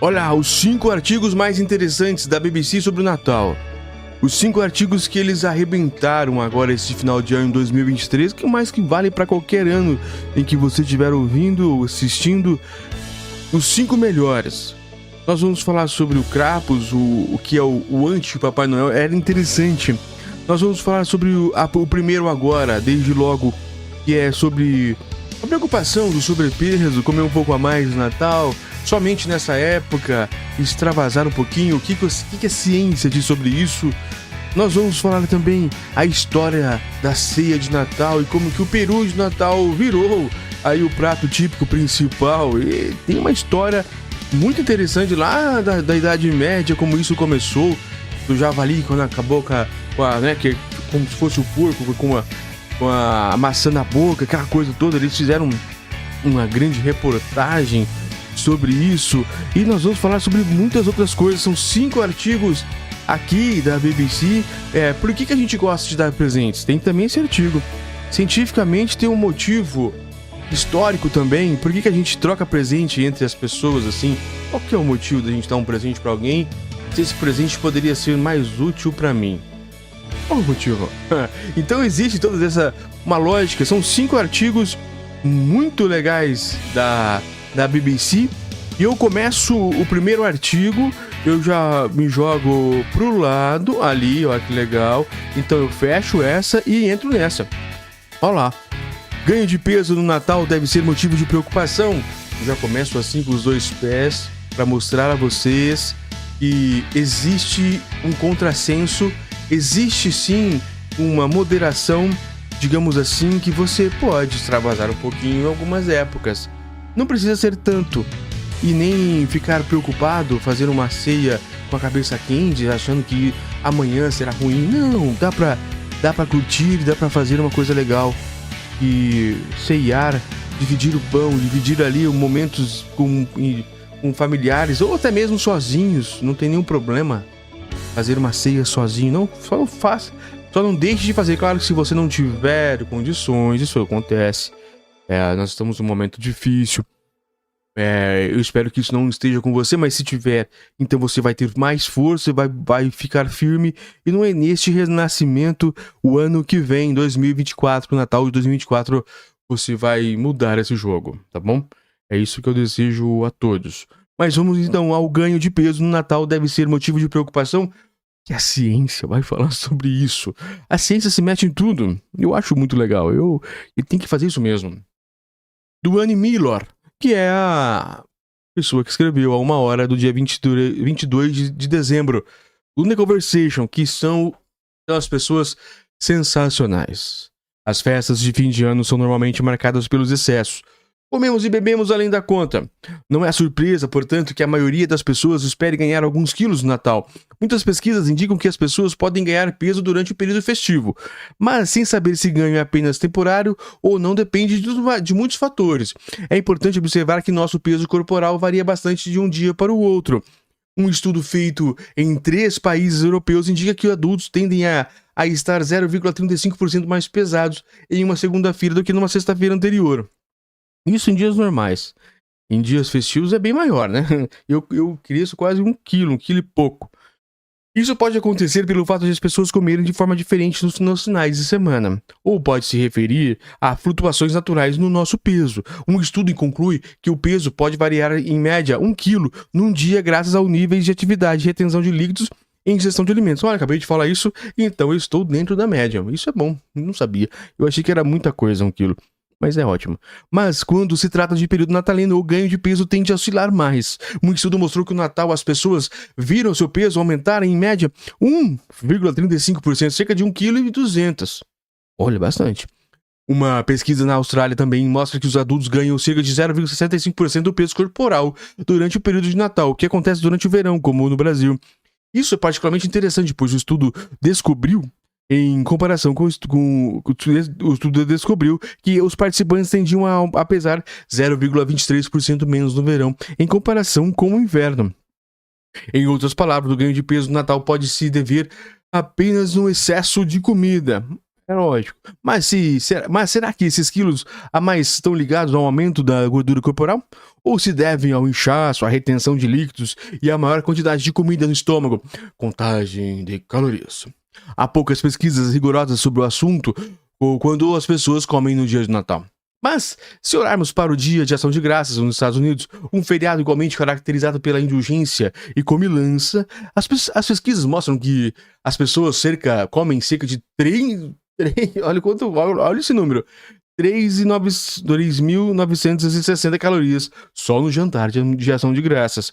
Olha, os 5 artigos mais interessantes da BBC sobre o Natal. Os 5 artigos que eles arrebentaram agora esse final de ano em 2023, que mais que vale para qualquer ano em que você estiver ouvindo ou assistindo. Os 5 melhores. Nós vamos falar sobre o Krampus, o que é o anti-Papai Noel. Era interessante. Nós vamos falar sobre o primeiro agora, desde logo, que é sobre a preocupação do sobrepeso, comer um pouco a mais no Natal, somente nessa época, extravasar um pouquinho. O que a ciência diz sobre isso? Nós vamos falar também a história da ceia de Natal e como que o peru de Natal virou aí o prato típico principal. E tem uma história muito interessante lá da Idade Média, como isso começou, do javali, quando acabou né, que como se fosse o porco com a maçã na boca, aquela coisa toda. Eles fizeram uma grande reportagem sobre isso, e nós vamos falar sobre muitas outras coisas. São 5 artigos aqui da BBC. Por que a gente gosta de dar presentes? Tem também esse artigo. Cientificamente tem um motivo histórico também. Por que a gente troca presente entre as pessoas assim? Qual que é o motivo da gente dar um presente para alguém se esse presente poderia ser mais útil para mim? Qual o motivo? Então existe toda uma lógica. São 5 artigos muito legais da BBC, e eu começo o primeiro artigo. Eu já me jogo pro lado ali, ó, que legal. Então eu fecho essa e entro nessa. Olha lá. Ganho de peso no Natal deve ser motivo de preocupação. Eu já começo assim com os 2 pés para mostrar a vocês que existe um contrassenso, existe sim uma moderação, digamos assim, que você pode extravasar um pouquinho em algumas épocas. Não precisa ser tanto, e nem ficar preocupado, fazer uma ceia com a cabeça quente, achando que amanhã será ruim. Não, dá pra curtir, dá pra fazer uma coisa legal. E ceiar, dividir o pão, dividir ali momentos com familiares, ou até mesmo sozinhos, não tem nenhum problema fazer uma ceia sozinho. Não, só não faça, só não deixe de fazer. Claro que se você não tiver condições, isso acontece. Nós estamos num momento difícil. Eu espero que isso não esteja com você, mas se tiver, então você vai ter mais força, vai ficar firme. E não é neste renascimento, o ano que vem, 2024, Natal de 2024, você vai mudar esse jogo, tá bom? É isso que eu desejo a todos. Mas vamos então ao ganho de peso no Natal. Deve ser motivo de preocupação? Que a ciência vai falar sobre isso. A ciência se mete em tudo. Eu acho muito legal. E tem que fazer isso mesmo. Duane Millor, que é a pessoa que escreveu a 1h do dia 22 de dezembro, do The Conversation, que são as pessoas sensacionais. As festas de fim de ano são normalmente marcadas pelos excessos. Comemos e bebemos além da conta. Não é surpresa, portanto, que a maioria das pessoas espere ganhar alguns quilos no Natal. Muitas pesquisas indicam que as pessoas podem ganhar peso durante o período festivo, mas sem saber se ganho é apenas temporário ou não depende de muitos fatores. É importante observar que nosso peso corporal varia bastante de um dia para o outro. Um estudo feito em 3 países europeus indica que adultos tendem a estar 0,35% mais pesados em uma segunda-feira do que numa sexta-feira anterior. Isso em dias normais. Em dias festivos é bem maior, né? Eu cresço quase 1 quilo e pouco. Isso pode acontecer pelo fato de as pessoas comerem de forma diferente nos finais de semana. Ou pode se referir a flutuações naturais no nosso peso. Um estudo conclui que o peso pode variar em média 1 quilo num dia graças ao níveis de atividade, retenção de líquidos e ingestão de alimentos. Olha, acabei de falar isso, então eu estou dentro da média. Isso é bom, não sabia. Eu achei que era muita coisa 1 quilo. Mas é ótimo. Mas quando se trata de período natalino, o ganho de peso tende a oscilar mais. Um estudo mostrou que no Natal as pessoas viram seu peso aumentar em média 1,35%, cerca de 1,2 kg. Olha, bastante. Uma pesquisa na Austrália também mostra que os adultos ganham cerca de 0,65% do peso corporal durante o período de Natal, o que acontece durante o verão, como no Brasil. Isso é particularmente interessante, pois o estudo descobriu, em comparação com o estudo descobriu que os participantes tendiam a pesar 0,23% menos no verão, em comparação com o inverno. Em outras palavras, o ganho de peso no Natal pode se dever apenas no excesso de comida. É lógico. Mas será que esses quilos a mais estão ligados ao aumento da gordura corporal? ou se devem ao inchaço, à retenção de líquidos e à maior quantidade de comida no estômago. Contagem de calorias. Há poucas pesquisas rigorosas sobre o assunto ou quando as pessoas comem no dia de Natal. Mas, se olharmos para o Dia de Ação de Graças nos Estados Unidos, um feriado igualmente caracterizado pela indulgência e comilança, as pesquisas mostram que as pessoas comem cerca de 3 olha esse número, 3.960 calorias só no jantar de Ação de Graças.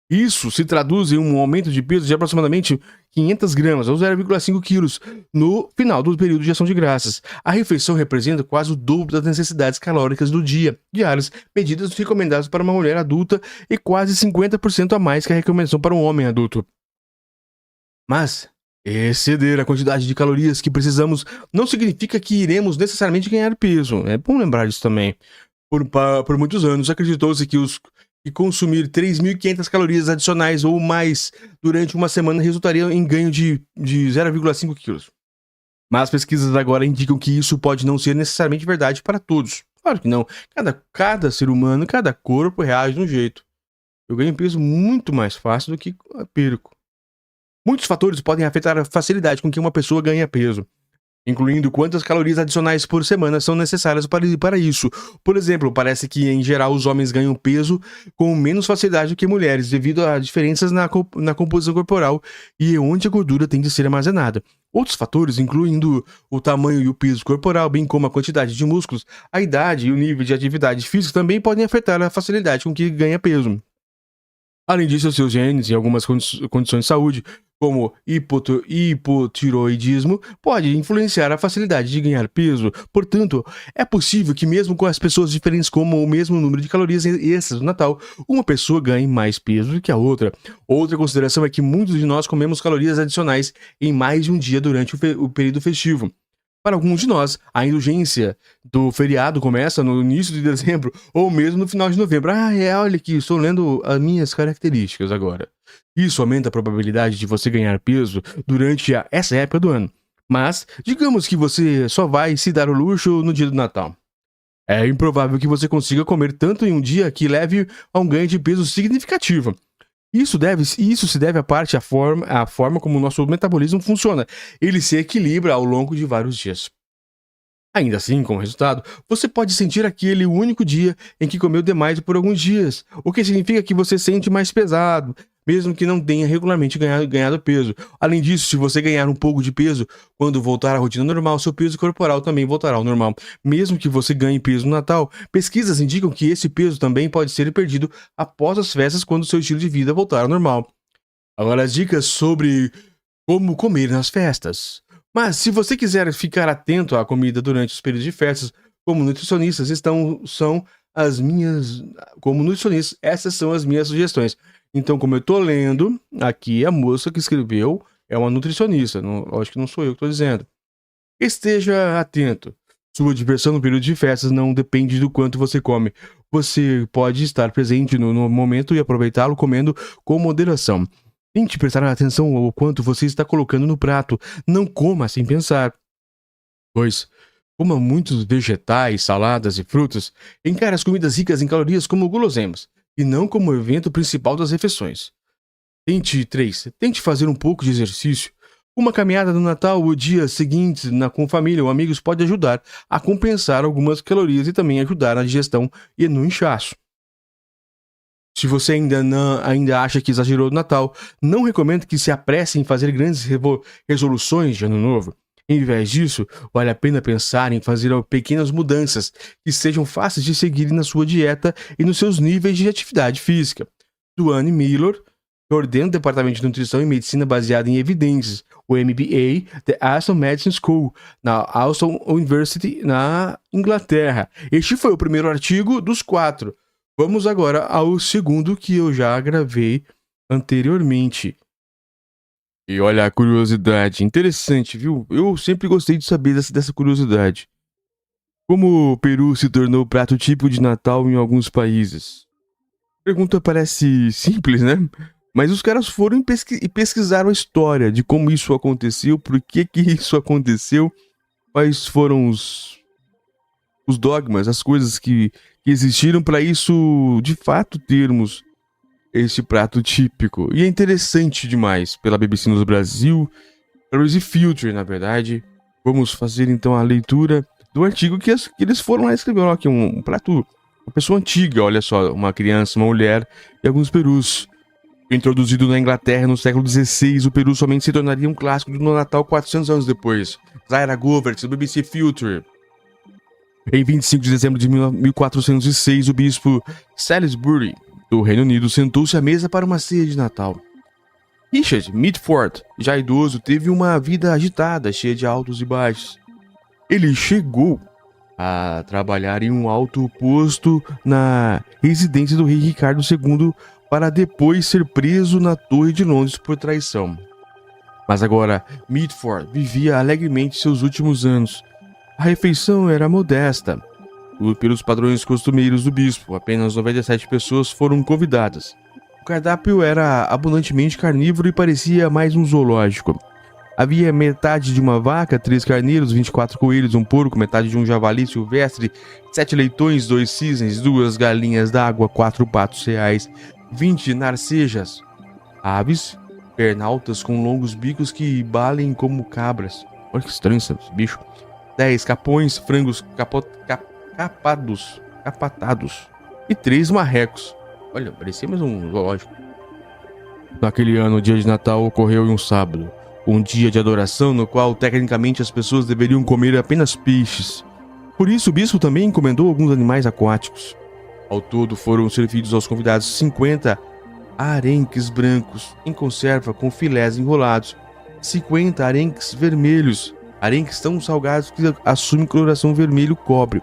Isso se traduz em um aumento de peso de aproximadamente 500 gramas, ou 0,5 quilos, no final do período de Ação de Graças. A refeição representa quase o dobro das necessidades calóricas do dia, diárias, medidas recomendadas para uma mulher adulta e quase 50% a mais que a recomendação para um homem adulto. Mas exceder a quantidade de calorias que precisamos não significa que iremos necessariamente ganhar peso. É bom lembrar disso também. Por muitos anos, acreditou-se que consumir 3.500 calorias adicionais ou mais durante uma semana resultaria em ganho de 0,5 quilos. Mas pesquisas agora indicam que isso pode não ser necessariamente verdade para todos. Claro que não. Cada ser humano, cada corpo reage de um jeito. Eu ganho peso muito mais fácil do que perco. Muitos fatores podem afetar a facilidade com que uma pessoa ganha peso, incluindo quantas calorias adicionais por semana são necessárias para isso. Por exemplo, parece que, em geral, os homens ganham peso com menos facilidade do que mulheres, devido a diferenças na composição corporal e onde a gordura tende a ser armazenada. Outros fatores, incluindo o tamanho e o peso corporal, bem como a quantidade de músculos, a idade e o nível de atividade física, também podem afetar a facilidade com que ganha peso. Além disso, seus genes e algumas condições de saúde, como hipotiroidismo, pode influenciar a facilidade de ganhar peso. Portanto, é possível que mesmo com as pessoas diferentes comam o mesmo número de calorias extras no Natal, uma pessoa ganhe mais peso do que a outra. Outra consideração é que muitos de nós comemos calorias adicionais em mais de um dia durante o período festivo. Para alguns de nós, a indulgência do feriado começa no início de dezembro ou mesmo no final de novembro. Olha aqui, estou lendo as minhas características agora. Isso aumenta a probabilidade de você ganhar peso durante essa época do ano. Mas, digamos que você só vai se dar o luxo no dia do Natal. É improvável que você consiga comer tanto em um dia que leve a um ganho de peso significativo. Isso se deve à forma como o nosso metabolismo funciona. Ele se equilibra ao longo de vários dias. Ainda assim, como resultado, você pode sentir aquele único dia em que comeu demais por alguns dias, o que significa que você sente mais pesado, mesmo que não tenha regularmente ganhado peso. Além disso, se você ganhar um pouco de peso, quando voltar à rotina normal, seu peso corporal também voltará ao normal. Mesmo que você ganhe peso no Natal, pesquisas indicam que esse peso também pode ser perdido após as festas quando seu estilo de vida voltar ao normal. Agora as dicas sobre como comer nas festas. Mas se você quiser ficar atento à comida durante os períodos de festas, como nutricionistas, essas são as minhas sugestões. Então, como eu tô lendo, aqui a moça que escreveu é uma nutricionista, acho que não sou eu que estou dizendo. Esteja atento. Sua diversão no período de festas não depende do quanto você come. Você pode estar presente no momento e aproveitá-lo comendo com moderação. Tente prestar atenção ao quanto você está colocando no prato. Não coma sem pensar. 2. Coma muitos vegetais, saladas e frutas. Encare as comidas ricas em calorias como guloseimas, e não como o evento principal das refeições. 3. Tente fazer um pouco de exercício. Uma caminhada no Natal ou dia seguinte com família ou amigos pode ajudar a compensar algumas calorias e também ajudar na digestão e no inchaço. Se você ainda acha que exagerou no Natal, não recomendo que se apresse em fazer grandes resoluções de Ano Novo. Em vez disso, vale a pena pensar em fazer pequenas mudanças que sejam fáceis de seguir na sua dieta e nos seus níveis de atividade física. Duane Miller coordena o Departamento de Nutrição e Medicina baseado em evidências, o MBA, da Aston Medicine School, na Aston University, na Inglaterra. Este foi o primeiro artigo dos 4. Vamos agora ao segundo que eu já gravei anteriormente. E olha a curiosidade, interessante, viu? Eu sempre gostei de saber dessa curiosidade. Como o peru se tornou prato típico de Natal em alguns países? A pergunta parece simples, né? Mas os caras foram e pesquisaram a história de como isso aconteceu, por que isso aconteceu, quais foram os dogmas, as coisas que que existiram para isso, de fato, termos este prato típico. E é interessante demais pela BBC no Brasil, pelo Easy Filter, na verdade. Vamos fazer então a leitura do artigo que eles foram lá escrever. Aqui um prato, uma pessoa antiga, olha só, uma criança, uma mulher e alguns perus. Introduzido na Inglaterra no século XVI, o peru somente se tornaria um clássico do Natal 400 anos depois. Zaira Govert, do BBC Filter. Em 25 de dezembro de 1406, o bispo Salisbury, do Reino Unido, sentou-se à mesa para uma ceia de Natal. Richard Mitford, já idoso, teve uma vida agitada, cheia de altos e baixos. Ele chegou a trabalhar em um alto posto na residência do rei Ricardo II para depois ser preso na Torre de Londres por traição. Mas agora, Mitford vivia alegremente seus últimos anos. A refeição era modesta. Pelos padrões costumeiros do bispo, apenas 97 pessoas foram convidadas. O cardápio era abundantemente carnívoro e parecia mais um zoológico. Havia metade de uma vaca, 3 carneiros, 24 coelhos, um porco, metade de um javali silvestre, 7 leitões, 2 cisnes, 2 galinhas d'água, 4 patos reais, 20 narcejas, aves, pernaltas com longos bicos que balem como cabras. Olha que estranho esse bicho. 10 capões, frangos capatados e 3 marrecos. Olha, parecia mais um zoológico. Naquele ano, o dia de Natal ocorreu em um sábado, um dia de adoração no qual, tecnicamente, as pessoas deveriam comer apenas peixes. Por isso, o bispo também encomendou alguns animais aquáticos. Ao todo, foram servidos aos convidados 50 arenques brancos em conserva com filés enrolados, 50 arenques vermelhos, arenques tão salgados que assumem coloração vermelho cobre,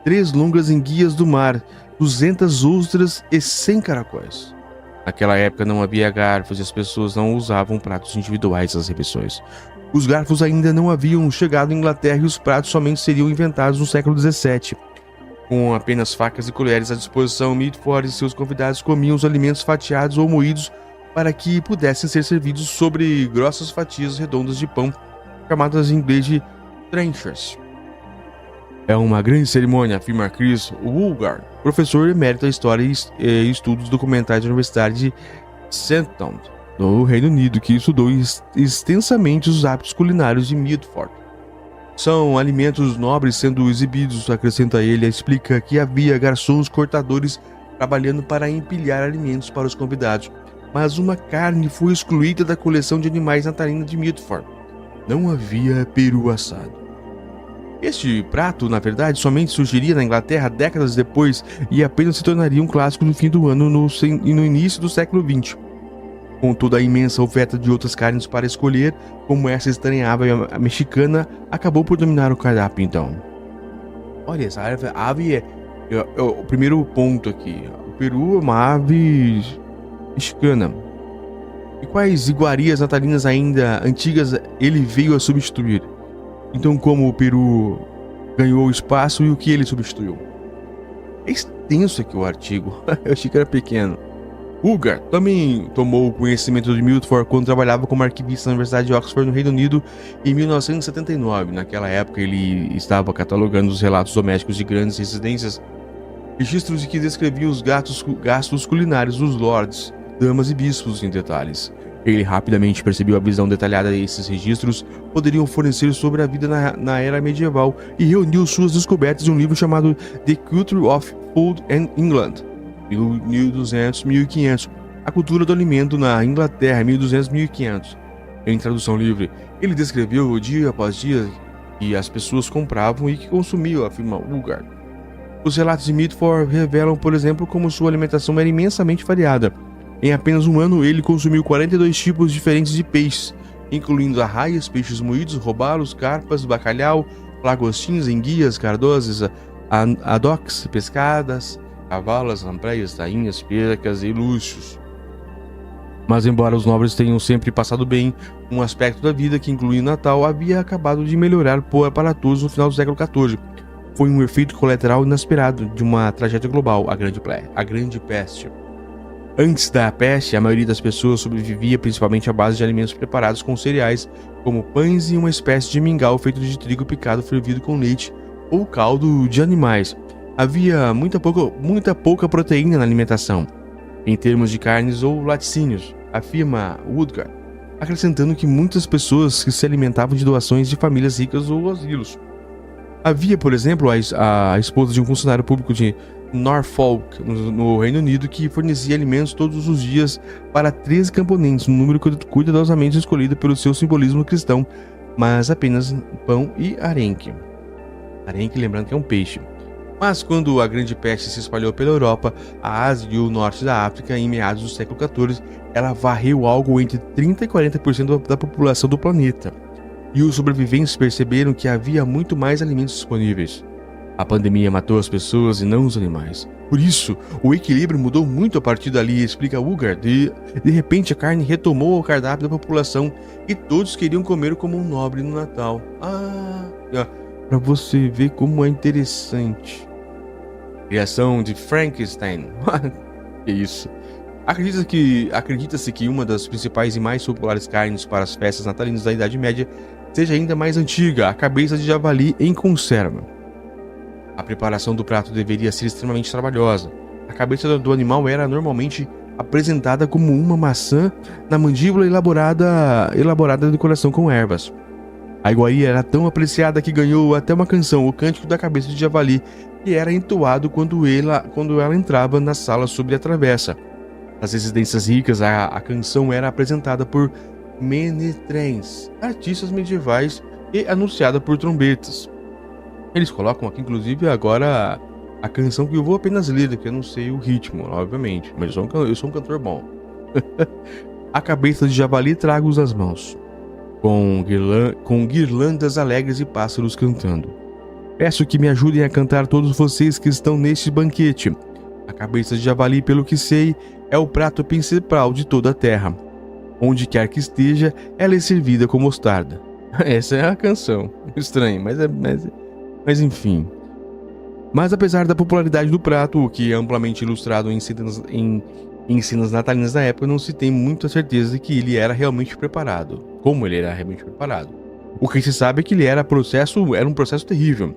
3 longas enguias do mar, 200 ostras e 100 caracóis. Naquela época não havia garfos e as pessoas não usavam pratos individuais nas refeições. Os garfos ainda não haviam chegado à Inglaterra e os pratos somente seriam inventados no século XVII. Com apenas facas e colheres à disposição, Mitford e seus convidados comiam os alimentos fatiados ou moídos para que pudessem ser servidos sobre grossas fatias redondas de pão, chamadas em inglês de trenchers. É uma grande cerimônia, afirma Chris Woolgar, professor emérito da História e Estudos Documentais da Universidade de Southampton, no Reino Unido, que estudou extensamente os hábitos culinários de Mitford. São alimentos nobres sendo exibidos, acrescenta ele, explica que havia garçons cortadores trabalhando para empilhar alimentos para os convidados, mas uma carne foi excluída da coleção de animais natalina de Mitford. Não havia peru assado. Este prato, na verdade, somente surgiria na Inglaterra décadas depois e apenas se tornaria um clássico no fim do ano e no início do século XX. Com toda a imensa oferta de outras carnes para escolher, como essa estranhável a mexicana, acabou por dominar o cardápio então. Olha, essa ave é o primeiro ponto aqui. O peru é uma ave mexicana. E quais iguarias natalinas ainda antigas ele veio a substituir? Então, como o peru ganhou espaço e o que ele substituiu? É extenso aqui o artigo. Eu achei que era pequeno. Woolgar também tomou conhecimento de Mitford quando trabalhava como arquivista na Universidade de Oxford, no Reino Unido, em 1979. Naquela época, ele estava catalogando os relatos domésticos de grandes residências, registros que descreviam os gastos culinários dos lords, damas e bispos em detalhes. Ele rapidamente percebeu a visão detalhada desses registros poderiam fornecer sobre a vida na era medieval e reuniu suas descobertas em um livro chamado The Culture of Food in England, 1200-1500, A Cultura do Alimento na Inglaterra, 1200-1500. Em tradução livre, ele descreveu dia após dia que as pessoas compravam e que consumiam, afirma Woolgar. Os relatos de Mitford revelam, por exemplo, como sua alimentação era imensamente variada. Em apenas um ano, ele consumiu 42 tipos diferentes de peixes, incluindo arraias, peixes moídos, robalos, carpas, bacalhau, lagostins, enguias, cardozes, adocs, pescadas, cavalas, lampreyas, tainhas, percas e luxos. Mas embora os nobres tenham sempre passado bem, um aspecto da vida que incluía o Natal havia acabado de melhorar para todos no final do século XIV. Foi um efeito colateral inesperado de uma tragédia global, a Grande Peste. Antes da peste, a maioria das pessoas sobrevivia principalmente à base de alimentos preparados com cereais, como pães e uma espécie de mingau feito de trigo picado fervido com leite ou caldo de animais. havia muita pouca proteína na alimentação, em termos de carnes ou laticínios, afirma Woodgard, acrescentando que muitas pessoas que se alimentavam de doações de famílias ricas ou asilos. Havia, por exemplo, a esposa de um funcionário público de Norfolk, no Reino Unido, que fornecia alimentos todos os dias para 13 camponeses, um número cuidadosamente escolhido pelo seu simbolismo cristão, mas apenas pão e arenque. Arenque, lembrando que é um peixe. Mas quando a grande peste se espalhou pela Europa, a Ásia e o norte da África em meados do século XIV, ela varreu algo entre 30% e 40% da população do planeta. E os sobreviventes perceberam que havia muito mais alimentos disponíveis. A pandemia matou as pessoas e não os animais. Por isso, o equilíbrio mudou muito a partir dali, explica Woodgard. De repente, a carne retomou o cardápio da população e todos queriam comer como um nobre no Natal. Para você ver como é interessante. Criação de Frankenstein. Que isso? Acredita-se que uma das principais e mais populares carnes para as festas natalinas da Idade Média seja ainda mais antiga, a cabeça de javali em conserva. A preparação do prato deveria ser extremamente trabalhosa. A cabeça do animal era normalmente apresentada como uma maçã na mandíbula elaborada decoração com ervas. A iguaria era tão apreciada que ganhou até uma canção, o Cântico da Cabeça de Javali, que era entoado quando ela entrava na sala sobre a travessa. Nas residências ricas, a canção era apresentada por menetrens, artistas medievais, e anunciada por trombetas. Eles colocam aqui, inclusive, agora a canção que eu vou apenas ler, que eu não sei o ritmo, obviamente, mas eu sou um cantor bom. A cabeça de javali trago-os nas mãos, com guirlandas alegres e pássaros cantando. Peço que me ajudem a cantar todos vocês que estão neste banquete. A cabeça de javali, pelo que sei, é o prato principal de toda a terra. Onde quer que esteja, ela é servida com mostarda. Essa é a canção. Estranho, mas enfim. Mas apesar da popularidade do prato, o que é amplamente ilustrado em cenas natalinas da época, não se tem muita certeza de que ele era realmente preparado. Como ele era realmente preparado. O que se sabe é que era um processo terrível.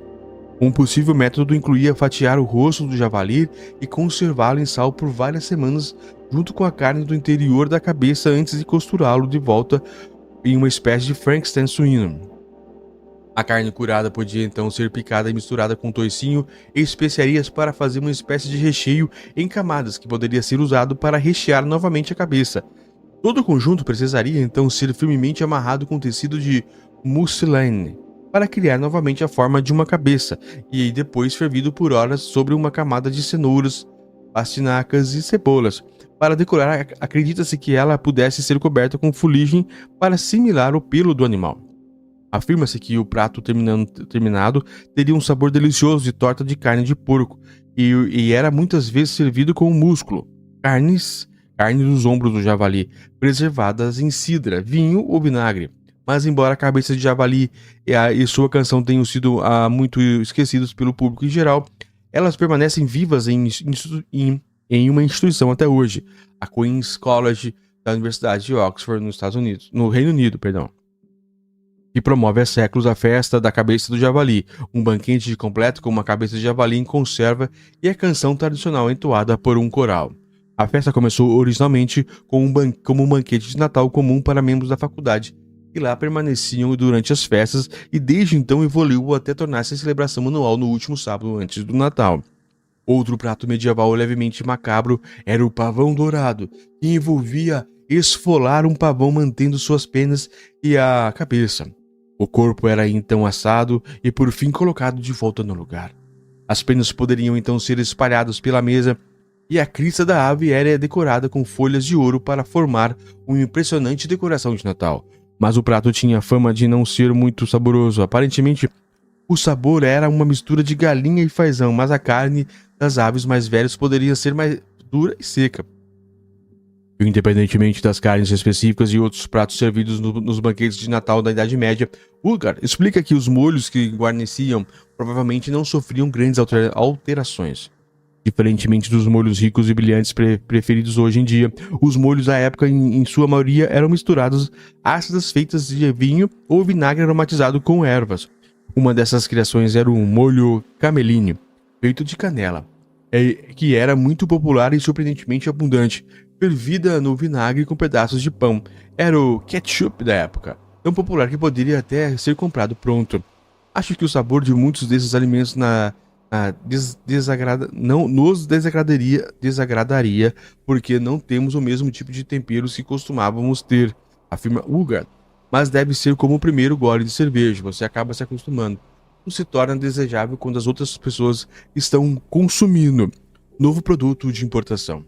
Um possível método incluía fatiar o rosto do javali e conservá-lo em sal por várias semanas junto com a carne do interior da cabeça antes de costurá-lo de volta em uma espécie de Frankenstein suíno. A carne curada podia então ser picada e misturada com toicinho e especiarias para fazer uma espécie de recheio em camadas que poderia ser usado para rechear novamente a cabeça. Todo o conjunto precisaria então ser firmemente amarrado com tecido de mousseline para criar novamente a forma de uma cabeça e depois fervido por horas sobre uma camada de cenouras, pastinacas e cebolas. Para decorar, acredita-se que ela pudesse ser coberta com fuligem para assimilar o pelo do animal. Afirma-se que o prato terminado teria um sabor delicioso de torta de carne de porco e era muitas vezes servido com músculo, carne dos ombros do javali, preservadas em cidra, vinho ou vinagre. Mas embora a cabeça de javali e sua canção tenham sido muito esquecidos pelo público em geral, elas permanecem vivas em uma instituição até hoje, a Queen's College da Universidade de Oxford, no Reino Unido, que promove há séculos a festa da cabeça do javali, um banquete de completo com uma cabeça de javali em conserva e a canção tradicional entoada por um coral. A festa começou originalmente como um banquete de Natal comum para membros da faculdade, que lá permaneciam durante as festas e desde então evoluiu até tornar-se a celebração anual no último sábado antes do Natal. Outro prato medieval levemente macabro era o pavão dourado, que envolvia esfolar um pavão mantendo suas penas e a cabeça. O corpo era então assado e por fim colocado de volta no lugar. As penas poderiam então ser espalhadas pela mesa e a crista da ave era decorada com folhas de ouro para formar uma impressionante decoração de Natal. Mas o prato tinha fama de não ser muito saboroso. Aparentemente, o sabor era uma mistura de galinha e fazão, mas a carne das aves mais velhas poderia ser mais dura e seca. Independentemente das carnes específicas e outros pratos servidos nos banquetes de Natal da Idade Média, Woodgard explica que os molhos que guarneciam provavelmente não sofriam grandes alterações. Diferentemente dos molhos ricos e brilhantes preferidos hoje em dia, os molhos da época, em sua maioria, eram misturados ácidas feitas de vinho ou vinagre aromatizado com ervas. Uma dessas criações era o molho cameline, feito de canela, que era muito popular e surpreendentemente abundante, fervida no vinagre com pedaços de pão. Era o ketchup da época, tão popular que poderia até ser comprado pronto. Acho que o sabor de muitos desses alimentos não nos desagradaria porque não temos o mesmo tipo de temperos que costumávamos ter, afirma Ugar. Mas deve ser como o primeiro gole de cerveja, você acaba se acostumando. Não se torna desejável quando as outras pessoas estão consumindo. Novo produto de importação.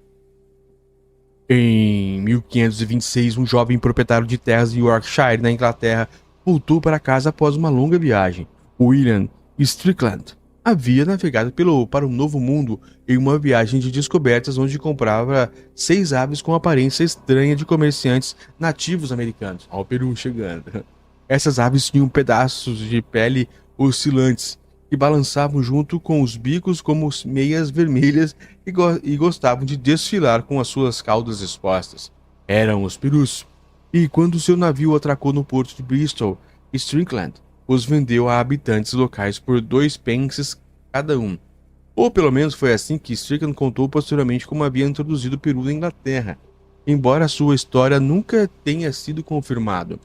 Em 1526, um jovem proprietário de terras em Yorkshire, na Inglaterra, voltou para casa após uma longa viagem. William Strickland havia navegado para o Novo Mundo em uma viagem de descobertas onde comprava 6 aves com aparência estranha de comerciantes nativos americanos. Ó, o Peru chegando. Essas aves tinham pedaços de pele oscilantes que balançavam junto com os bicos como meias vermelhas e gostavam de desfilar com as suas caudas expostas. Eram os perus. E quando seu navio atracou no porto de Bristol, Strickland os vendeu a habitantes locais por 2 pences cada um. Ou pelo menos foi assim que Strickland contou posteriormente como havia introduzido o peru na Inglaterra, embora sua história nunca tenha sido confirmada.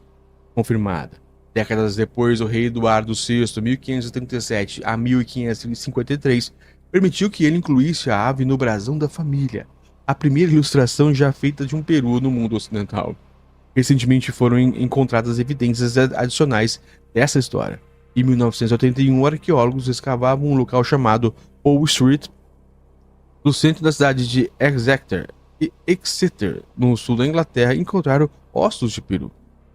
Décadas depois, o rei Eduardo VI, 1537 a 1553, permitiu que ele incluísse a ave no brasão da família, a primeira ilustração já feita de um peru no mundo ocidental. Recentemente foram encontradas evidências adicionais dessa história. Em 1981, arqueólogos escavavam um local chamado Paul Street, no centro da cidade de Exeter, no sul da Inglaterra, e encontraram ossos de peru.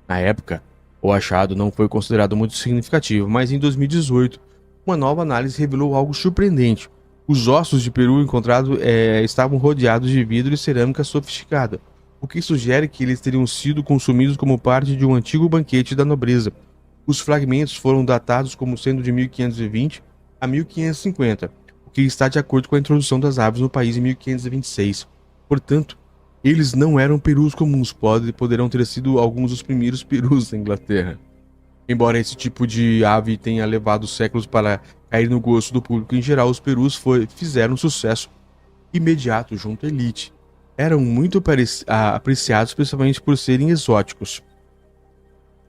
Na época, o achado não foi considerado muito significativo, mas em 2018, uma nova análise revelou algo surpreendente. Os ossos de peru encontrados estavam rodeados de vidro e cerâmica sofisticada, o que sugere que eles teriam sido consumidos como parte de um antigo banquete da nobreza. Os fragmentos foram datados como sendo de 1520 a 1550, o que está de acordo com a introdução das aves no país em 1526. Portanto, eles não eram perus comuns, poderão ter sido alguns dos primeiros perus da Inglaterra. Embora esse tipo de ave tenha levado séculos para cair no gosto do público em geral, os perus fizeram sucesso imediato junto à elite. Eram muito apreciados principalmente por serem exóticos.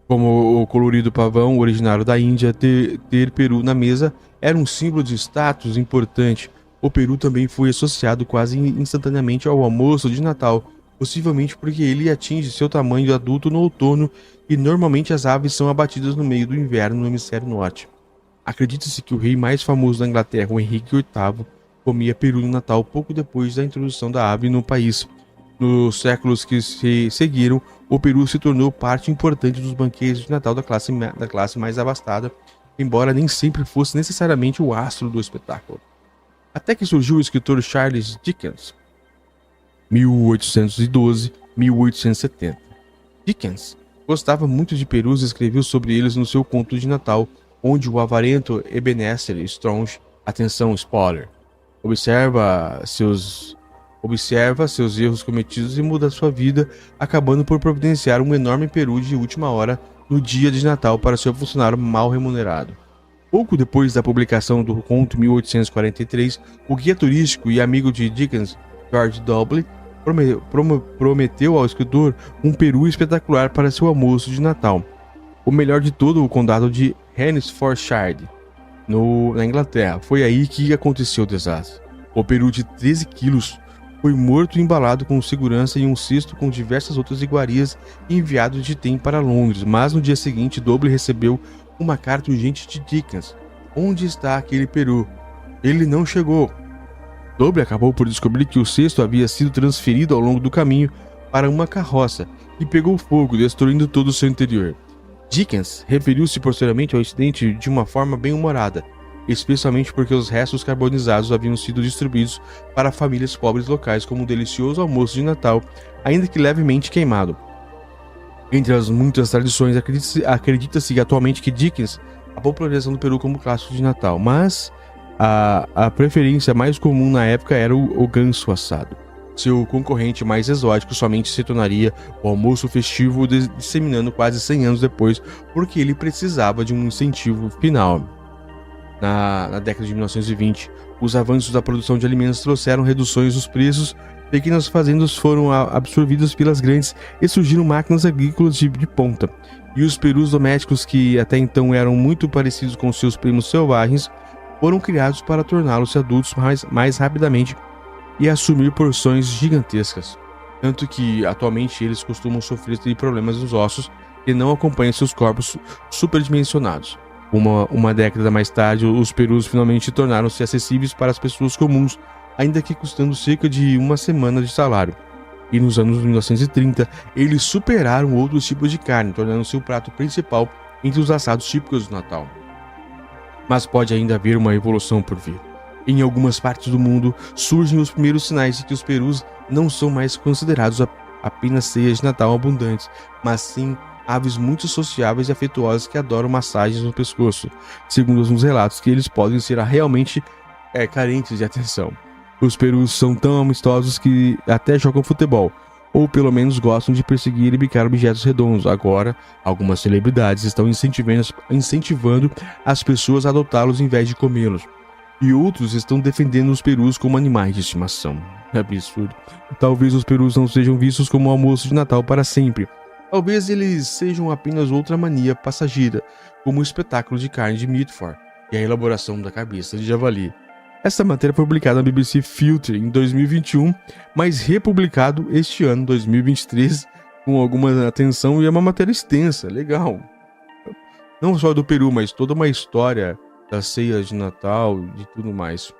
Como o colorido pavão originário da Índia, ter peru na mesa era um símbolo de status importante. O peru também foi associado quase instantaneamente ao almoço de Natal, possivelmente porque ele atinge seu tamanho adulto no outono e normalmente as aves são abatidas no meio do inverno no hemisfério norte. Acredita-se que o rei mais famoso da Inglaterra, o Henrique VIII, comia peru no Natal pouco depois da introdução da ave no país. Nos séculos que se seguiram, o peru se tornou parte importante dos banquetes de Natal da classe mais abastada, embora nem sempre fosse necessariamente o astro do espetáculo. Até que surgiu o escritor Charles Dickens, 1812-1870. Dickens gostava muito de perus e escreveu sobre eles no seu conto de Natal, onde o avarento Ebenezer Scrooge, atenção spoiler, observa seus erros cometidos e muda sua vida, acabando por providenciar um enorme peru de última hora no dia de Natal para seu funcionário mal remunerado. Pouco depois da publicação do conto em 1843, o guia turístico e amigo de Dickens, George Doble, prometeu ao escritor um peru espetacular para seu almoço de Natal. O melhor de todo o condado de Hertfordshire, na Inglaterra. Foi aí que aconteceu o desastre. O peru de 13 quilos foi morto e embalado com segurança em um cesto com diversas outras iguarias e enviado de trem para Londres, mas no dia seguinte Doble recebeu uma carta urgente de Dickens. Onde está aquele peru? Ele não chegou. Doble acabou por descobrir que o cesto havia sido transferido ao longo do caminho para uma carroça e pegou fogo, destruindo todo o seu interior. Dickens referiu-se posteriormente ao incidente de uma forma bem-humorada, especialmente porque os restos carbonizados haviam sido distribuídos para famílias pobres locais como um delicioso almoço de Natal, ainda que levemente queimado. Entre as muitas tradições, acredita-se atualmente que Dickens a popularização do peru como clássico de Natal, mas a preferência mais comum na época era o ganso assado. Seu concorrente mais exótico somente se tornaria o almoço festivo, disseminando quase 100 anos depois, porque ele precisava de um incentivo final. na década de 1920. Os avanços da produção de alimentos trouxeram reduções dos preços, pequenas fazendas foram absorvidas pelas grandes e surgiram máquinas agrícolas de ponta. E os perus domésticos, que até então eram muito parecidos com seus primos selvagens, foram criados para torná-los adultos mais rapidamente e assumir porções gigantescas. Tanto que, atualmente, eles costumam sofrer de problemas nos ossos e não acompanham seus corpos superdimensionados. Uma década mais tarde, os perus finalmente tornaram-se acessíveis para as pessoas comuns, ainda que custando cerca de uma semana de salário. E nos anos 1930, eles superaram outros tipos de carne, tornando-se o prato principal entre os assados típicos do Natal. Mas pode ainda haver uma evolução por vir. Em algumas partes do mundo, surgem os primeiros sinais de que os perus não são mais considerados apenas ceias de Natal abundantes, mas sim aves muito sociáveis e afetuosas que adoram massagens no pescoço, segundo uns relatos que eles podem ser realmente carentes de atenção. Os perus são tão amistosos que até jogam futebol, ou pelo menos gostam de perseguir e bicar objetos redondos. Agora, algumas celebridades estão incentivando as pessoas a adotá-los em vez de comê-los, e outros estão defendendo os perus como animais de estimação. É absurdo. Talvez os perus não sejam vistos como almoço de Natal para sempre. Talvez eles sejam apenas outra mania passageira, como o espetáculo de carne de Mitford e a elaboração da cabeça de javali. Esta matéria foi publicada na BBC Filter em 2021, mas republicado este ano, 2023, com alguma atenção, e é uma matéria extensa, legal. Não só do Peru, mas toda uma história das ceias de Natal e de tudo mais.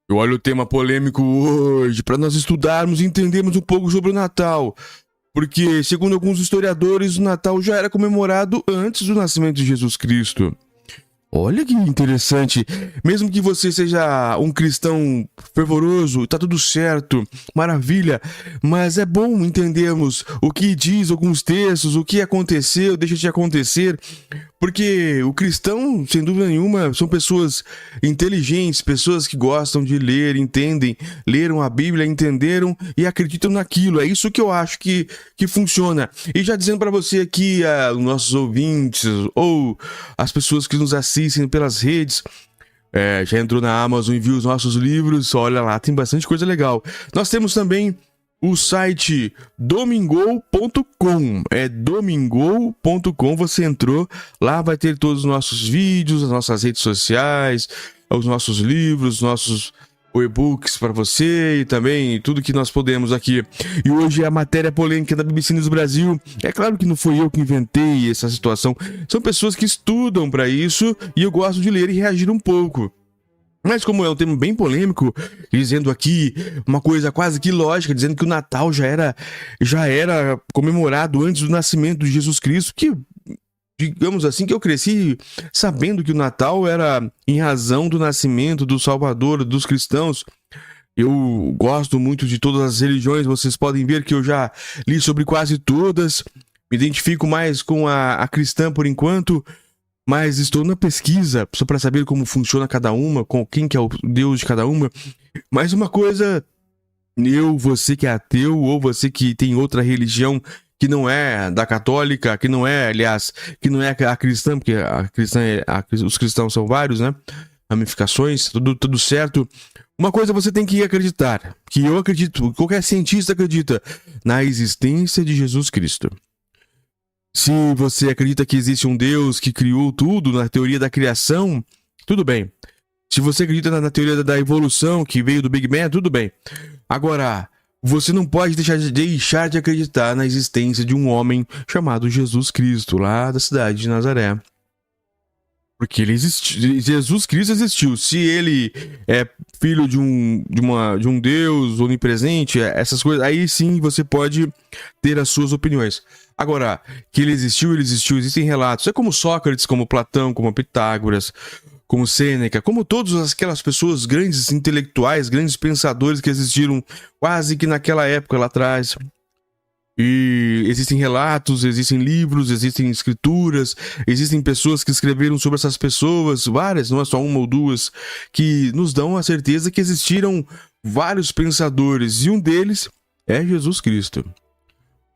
Eu olho o tema polêmico hoje para nós estudarmos e entendermos um pouco sobre o Natal. Porque, segundo alguns historiadores, o Natal já era comemorado antes do nascimento de Jesus Cristo. Olha que interessante. Mesmo que você seja um cristão fervoroso, tá tudo certo, maravilha. Mas é bom entendermos o que diz alguns textos, o que aconteceu, deixa de acontecer. Porque o cristão, sem dúvida nenhuma, são pessoas inteligentes, pessoas que gostam de ler, entendem, leram a Bíblia, entenderam e acreditam naquilo. É isso que eu acho que funciona. E já dizendo para você aqui, os nossos ouvintes ou as pessoas que nos assistem pelas redes, já entrou na Amazon e viu os nossos livros, olha lá, tem bastante coisa legal. Nós temos também o site domingou.com, domingou.com, você entrou, lá vai ter todos os nossos vídeos, as nossas redes sociais, os nossos livros, os nossos e-books para você e também tudo que nós podemos aqui. E hoje é a matéria polêmica da BBC News Brasil. É claro que não fui eu que inventei essa situação, são pessoas que estudam para isso e eu gosto de ler e reagir um pouco. Mas como é um tema bem polêmico, dizendo aqui uma coisa quase que lógica, dizendo que o Natal já era comemorado antes do nascimento de Jesus Cristo, que, digamos assim, que eu cresci sabendo que o Natal era em razão do nascimento do Salvador, dos cristãos. Eu gosto muito de todas as religiões, vocês podem ver que eu já li sobre quase todas, me identifico mais com a cristã por enquanto, mas estou na pesquisa só para saber como funciona cada uma, com quem que é o Deus de cada uma. Mas uma coisa, você que é ateu ou você que tem outra religião que não é da católica, que não é, aliás, que não é a cristã, porque os cristãos são vários, né? Ramificações, tudo certo. Uma coisa você tem que acreditar, que eu acredito, qualquer cientista acredita, na existência de Jesus Cristo. Se você acredita que existe um Deus que criou tudo, na teoria da criação, tudo bem. Se você acredita na teoria da evolução, que veio do Big Bang, tudo bem. Agora, você não pode deixar de acreditar na existência de um homem chamado Jesus Cristo, lá da cidade de Nazaré. Porque ele existiu, Jesus Cristo existiu. Se ele é filho de um Deus onipresente, essas coisas, aí sim você pode ter as suas opiniões. Agora, que ele existiu, existem relatos. É como Sócrates, como Platão, como Pitágoras, como Sêneca, como todas aquelas pessoas, grandes intelectuais, grandes pensadores que existiram quase que naquela época lá atrás. E existem relatos, existem livros, existem escrituras, existem pessoas que escreveram sobre essas pessoas, várias, não é só uma ou duas, que nos dão a certeza que existiram vários pensadores, e um deles é Jesus Cristo.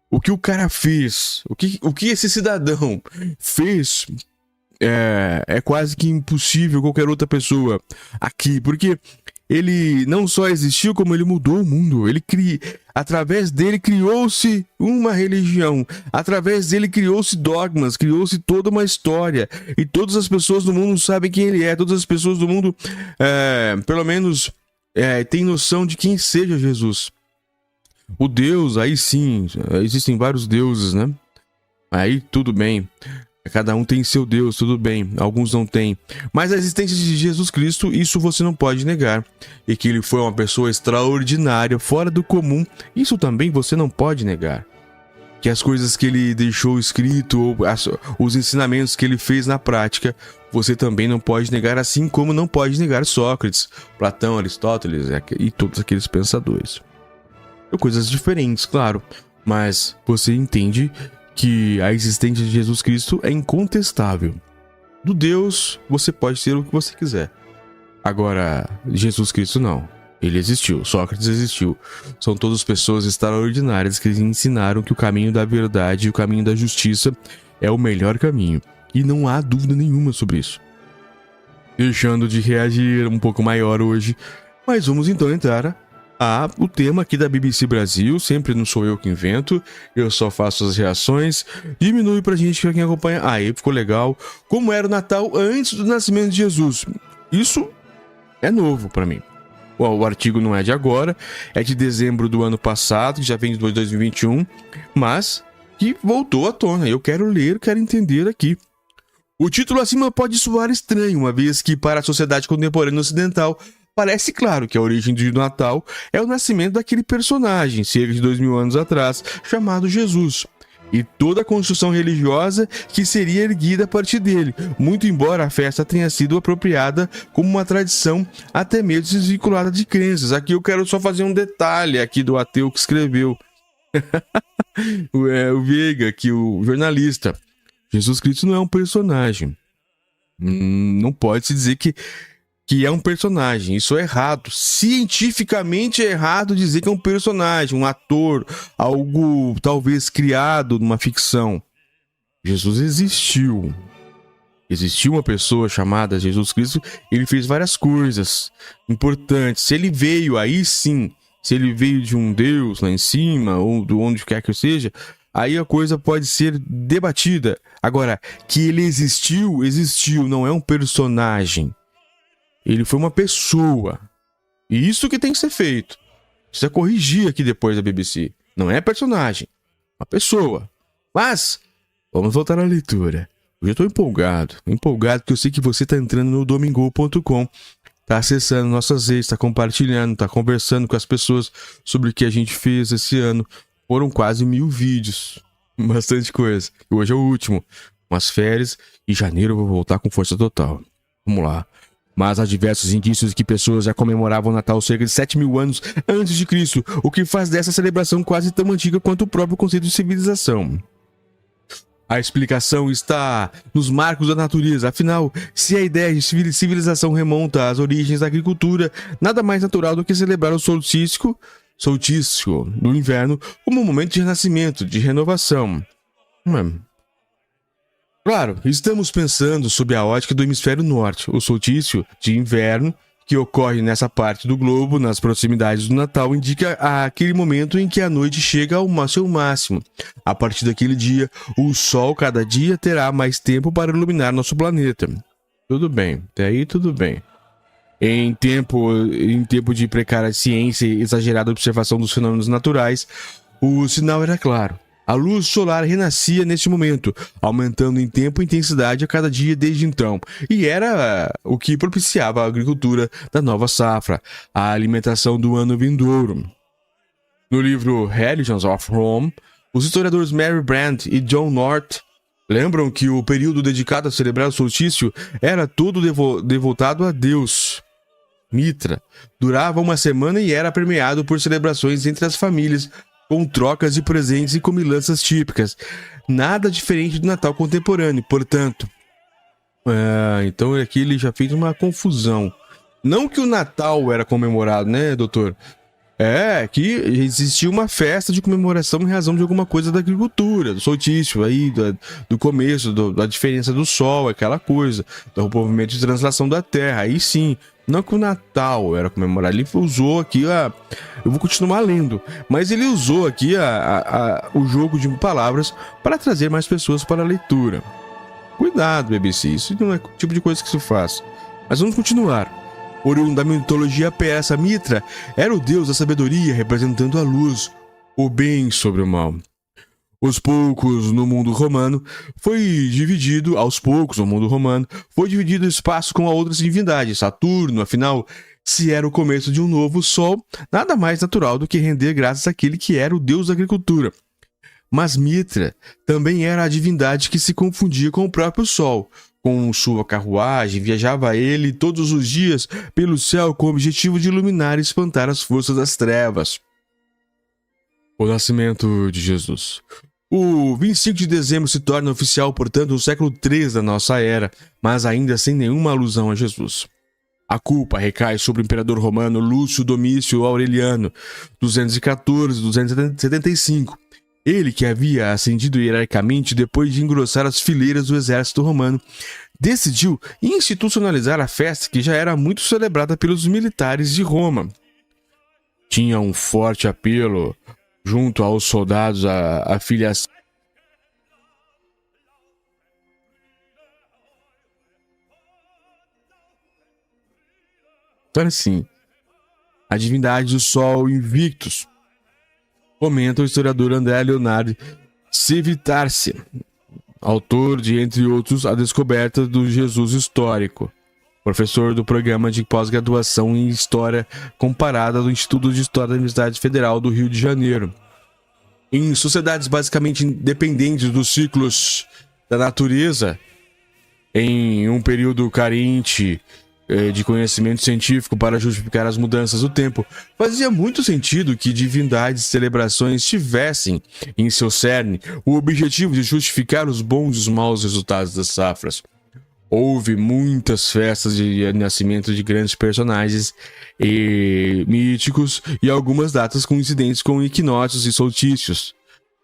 O que o cara fez, o que esse cidadão fez é quase que impossível qualquer outra pessoa aqui, porque ele não só existiu, como ele mudou o mundo. Através dele criou-se uma religião, através dele criou-se dogmas, criou-se toda uma história, e todas as pessoas do mundo sabem quem ele é, todas as pessoas do mundo, pelo menos, têm noção de quem seja Jesus. O Deus, aí sim, existem vários deuses, né? Aí tudo bem. Cada um tem seu Deus, tudo bem, alguns não têm. Mas a existência de Jesus Cristo, isso você não pode negar. E que ele foi uma pessoa extraordinária, fora do comum, isso também você não pode negar. Que as coisas que ele deixou escrito, ou os ensinamentos que ele fez na prática, você também não pode negar, assim como não pode negar Sócrates, Platão, Aristóteles e todos aqueles pensadores. São coisas diferentes, claro, mas você entende que a existência de Jesus Cristo é incontestável. Do Deus, você pode ser o que você quiser. Agora, Jesus Cristo não. Ele existiu, Sócrates existiu. São todas pessoas extraordinárias que ensinaram que o caminho da verdade e o caminho da justiça é o melhor caminho. E não há dúvida nenhuma sobre isso. Deixando de reagir um pouco maior hoje, mas vamos então entrar o tema aqui da BBC Brasil. Sempre não sou eu que invento, eu só faço as reações. Diminui pra gente, pra quem acompanha. Aí ficou legal. Como era o Natal antes do nascimento de Jesus? Isso é novo pra mim. O artigo não é de agora, é de dezembro do ano passado, que já vem de 2021, mas que voltou à tona. Eu quero ler, quero entender aqui. O título acima pode soar estranho, uma vez que para a sociedade contemporânea ocidental parece claro que a origem do Natal é o nascimento daquele personagem, cerca de 2000 anos atrás, chamado Jesus, e toda a construção religiosa que seria erguida a partir dele, muito embora a festa tenha sido apropriada como uma tradição até mesmo desvinculada de crenças. Aqui eu quero só fazer um detalhe aqui do ateu que escreveu, o Veiga, aqui, o jornalista. Jesus Cristo não é um personagem. Não pode se dizer que é um personagem. Isso é errado. Cientificamente é errado dizer que é um personagem, um ator, algo talvez criado numa ficção. Jesus existiu. Existiu uma pessoa chamada Jesus Cristo. Ele fez várias coisas importantes. Se ele veio, aí sim, se ele veio de um Deus lá em cima, ou de onde quer que seja, aí a coisa pode ser debatida. Agora, que ele existiu, não é um personagem. Ele foi uma pessoa. E isso que tem que ser feito. Precisa corrigir aqui depois da BBC. Não é personagem. Uma pessoa. Mas, vamos voltar à leitura. Hoje eu tô empolgado. Empolgado porque eu sei que você tá entrando no domingo.com. Tá acessando nossas redes, tá compartilhando, tá conversando com as pessoas sobre o que a gente fez esse ano. Foram quase 1000 vídeos. Bastante coisa. E hoje é o último. Umas férias. E janeiro eu vou voltar com força total. Vamos lá. Mas há diversos indícios de que pessoas já comemoravam o Natal cerca de 7.000 anos antes de Cristo, o que faz dessa celebração quase tão antiga quanto o próprio conceito de civilização. A explicação está nos marcos da natureza. Afinal, se a ideia de civilização remonta às origens da agricultura, nada mais natural do que celebrar o solstício do inverno como um momento de renascimento, de renovação. Claro, estamos pensando sob a ótica do hemisfério norte. O solstício de inverno, que ocorre nessa parte do globo, nas proximidades do Natal, indica aquele momento em que a noite chega ao seu máximo. A partir daquele dia, o Sol cada dia terá mais tempo para iluminar nosso planeta. Tudo bem, até aí tudo bem. Em tempo de precária ciência e exagerada observação dos fenômenos naturais, o sinal era claro. A luz solar renascia neste momento, aumentando em tempo e intensidade a cada dia desde então, e era o que propiciava a agricultura da nova safra, a alimentação do ano vindouro. No livro Religions of Rome, os historiadores Mary Brandt e John North lembram que o período dedicado a celebrar o solstício era todo devotado a Deus. Mitra durava uma semana e era permeado por celebrações entre as famílias, com trocas de presentes e comilanças típicas. Nada diferente do Natal contemporâneo, portanto. Então aqui ele já fez uma confusão. Não que o Natal era comemorado, né, doutor? Que existia uma festa de comemoração em razão de alguma coisa da agricultura, do solstício aí, do começo, da diferença do sol, aquela coisa, do movimento de translação da terra. Aí sim, não que o Natal era comemorado, ele usou aqui eu vou continuar lendo, mas ele usou aqui o jogo de palavras para trazer mais pessoas para a leitura. Cuidado, BBC, isso não é o tipo de coisa que se faz. Mas vamos continuar. Oriundo da mitologia persa, Mitra era o deus da sabedoria, representando a luz, o bem sobre o mal. Aos poucos, no mundo romano, foi dividido o espaço com outras divindades. Saturno, afinal, se era o começo de um novo sol, nada mais natural do que render graças àquele que era o deus da agricultura. Mas Mitra também era a divindade que se confundia com o próprio sol. Com sua carruagem, viajava ele todos os dias pelo céu com o objetivo de iluminar e espantar as forças das trevas. O nascimento de Jesus. O 25 de dezembro se torna oficial, portanto, no século III da nossa era, mas ainda sem nenhuma alusão a Jesus. A culpa recai sobre o imperador romano Lúcio Domício Aureliano, 214-275. Ele, que havia ascendido hierarquicamente depois de engrossar as fileiras do exército romano, decidiu institucionalizar a festa que já era muito celebrada pelos militares de Roma. Tinha um forte apelo junto aos soldados a filiação. Então, assim, a divindade do Sol Invictus. Comenta o historiador André Leonardo Civitarsi, autor de, entre outros, A Descoberta do Jesus Histórico, professor do programa de pós-graduação em História Comparada do Instituto de História da Universidade Federal do Rio de Janeiro. Em sociedades basicamente independentes dos ciclos da natureza, em um período carente de conhecimento científico para justificar as mudanças do tempo, fazia muito sentido que divindades e celebrações tivessem em seu cerne o objetivo de justificar os bons e os maus resultados das safras. Houve muitas festas de nascimento de grandes personagens míticos e algumas datas coincidentes com equinócios e solstícios.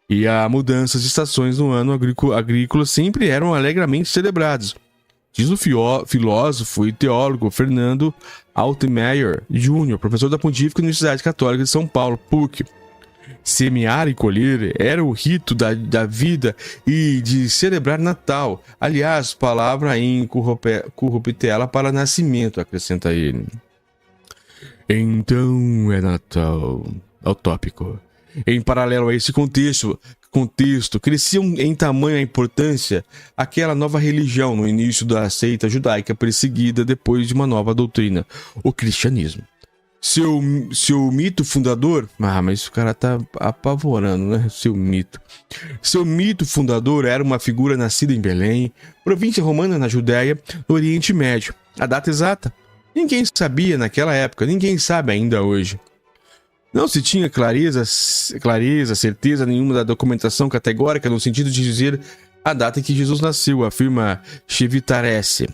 E as mudanças de estações no ano agrícola sempre eram alegremente celebradas. Diz o filósofo e teólogo Fernando Altmaier Jr., professor da Pontifícia Universidade Católica de São Paulo, PUC. Semear e colher era o rito da vida e de celebrar Natal. Aliás, palavra em corruptela para nascimento, acrescenta ele. Então é Natal. É o tópico. Em paralelo a esse contexto, crescia em tamanho a importância aquela nova religião no início da seita judaica perseguida depois de uma nova doutrina, o cristianismo. Seu mito fundador... mas o cara tá apavorando, né? Seu mito fundador era uma figura nascida em Belém, província romana na Judéia, no Oriente Médio. A data exata? Ninguém sabia naquela época, ninguém sabe ainda hoje. Não se tinha clareza, certeza nenhuma da documentação categórica no sentido de dizer a data em que Jesus nasceu, afirma Civitarese.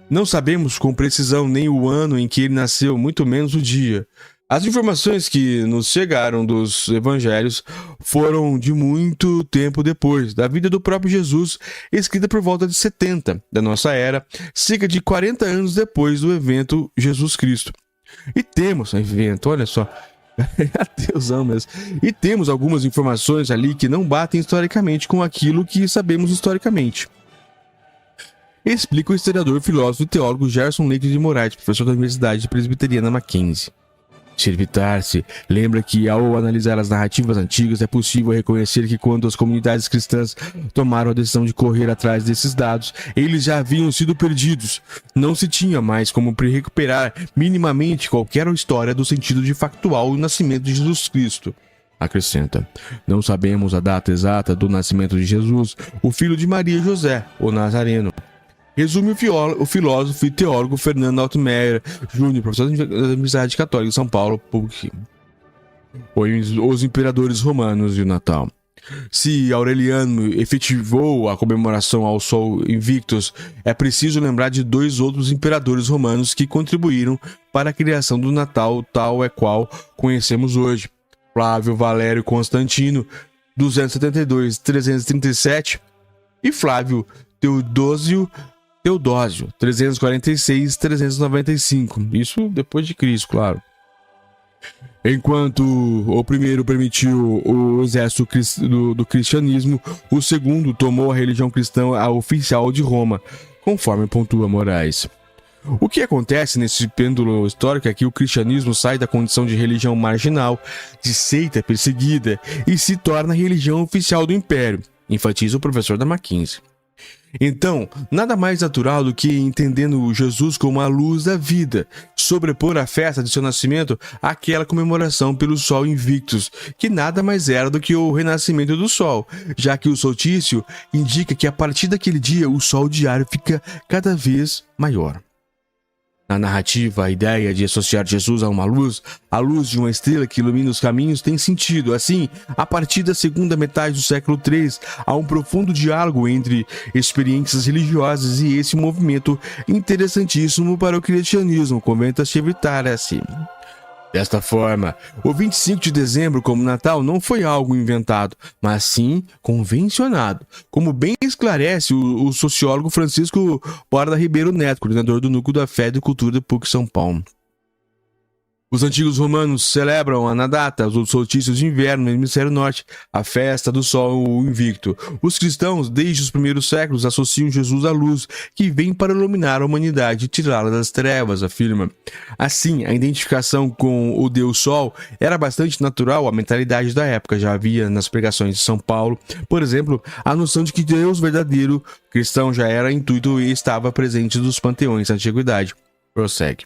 Não sabemos com precisão nem o ano em que ele nasceu, muito menos o dia. As informações que nos chegaram dos evangelhos foram de muito tempo depois da vida do próprio Jesus, escrita por volta de 70 da nossa era, cerca de 40 anos depois do evento Jesus Cristo. E temos, olha só, ateuzão mesmo. E temos algumas informações ali que não batem historicamente com aquilo que sabemos historicamente. Explica o historiador, filósofo e teólogo Gerson Leite de Moraes, professor da Universidade Presbiteriana Mackenzie. Civitarse lembra que, ao analisar as narrativas antigas, é possível reconhecer que quando as comunidades cristãs tomaram a decisão de correr atrás desses dados, eles já haviam sido perdidos. Não se tinha mais como recuperar minimamente qualquer história do sentido de factual do nascimento de Jesus Cristo. Acrescenta: não sabemos a data exata do nascimento de Jesus, o filho de Maria e José, o Nazareno. Resume o filósofo e teólogo Fernando Altmaier Jr., professor da Universidade Católica de São Paulo, PUC. Os imperadores romanos e o Natal. Se Aureliano efetivou a comemoração ao Sol Invictus, é preciso lembrar de dois outros imperadores romanos que contribuíram para a criação do Natal tal qual conhecemos hoje. Flávio Valério Constantino, 272-337, e Flávio Teodósio, 346-395. Isso depois de Cristo, claro. Enquanto o primeiro permitiu o exército do cristianismo, o segundo tomou a religião cristã a oficial de Roma, conforme pontua Moraes. O que acontece nesse pêndulo histórico é que o cristianismo sai da condição de religião marginal, de seita perseguida, e se torna a religião oficial do império, enfatiza o professor da Mackenzie. Então, nada mais natural do que, entendendo Jesus como a luz da vida, sobrepor a festa de seu nascimento àquela comemoração pelo Sol Invictus, que nada mais era do que o renascimento do Sol, já que o solstício indica que a partir daquele dia o Sol diário fica cada vez maior. Na narrativa, a ideia de associar Jesus a uma luz, a luz de uma estrela que ilumina os caminhos, tem sentido. Assim, a partir da segunda metade do século III, há um profundo diálogo entre experiências religiosas e esse movimento interessantíssimo para o cristianismo, comenta Chevitare-se. Desta forma, o 25 de dezembro como Natal não foi algo inventado, mas sim convencionado, como bem esclarece o sociólogo Francisco Borda Ribeiro Neto, coordenador do Núcleo da Fé e Cultura da PUC São Paulo. Os antigos romanos celebram na data os solstícios de inverno no hemisfério norte, a festa do Sol Invicto. Os cristãos, desde os primeiros séculos, associam Jesus à luz, que vem para iluminar a humanidade e tirá-la das trevas, afirma. Assim, a identificação com o Deus Sol era bastante natural à mentalidade da época. Já havia nas pregações de São Paulo, por exemplo, a noção de que Deus verdadeiro cristão já era intuito e estava presente nos panteões da antiguidade. Prossegue.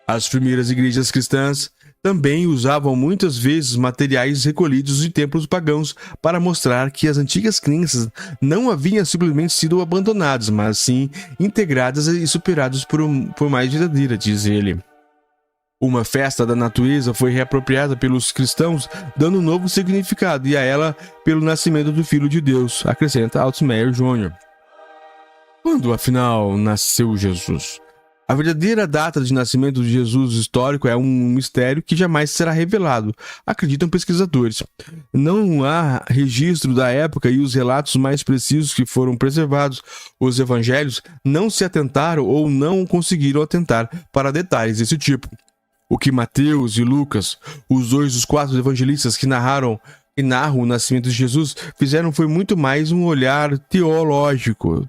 As primeiras igrejas cristãs também usavam muitas vezes materiais recolhidos de templos pagãos para mostrar que as antigas crenças não haviam simplesmente sido abandonadas, mas sim integradas e superadas por mais verdadeira, diz ele. Uma festa da natureza foi reapropriada pelos cristãos, dando um novo significado, e a ela pelo nascimento do Filho de Deus, acrescenta Altmaier Jr. Quando, afinal, nasceu Jesus? A verdadeira data de nascimento de Jesus histórico é um mistério que jamais será revelado, acreditam pesquisadores. Não há registro da época e os relatos mais precisos que foram preservados. Os evangelhos não se atentaram ou não conseguiram atentar para detalhes desse tipo. O que Mateus e Lucas, os dois dos 4 evangelistas que narram o nascimento de Jesus, fizeram foi muito mais um olhar teológico,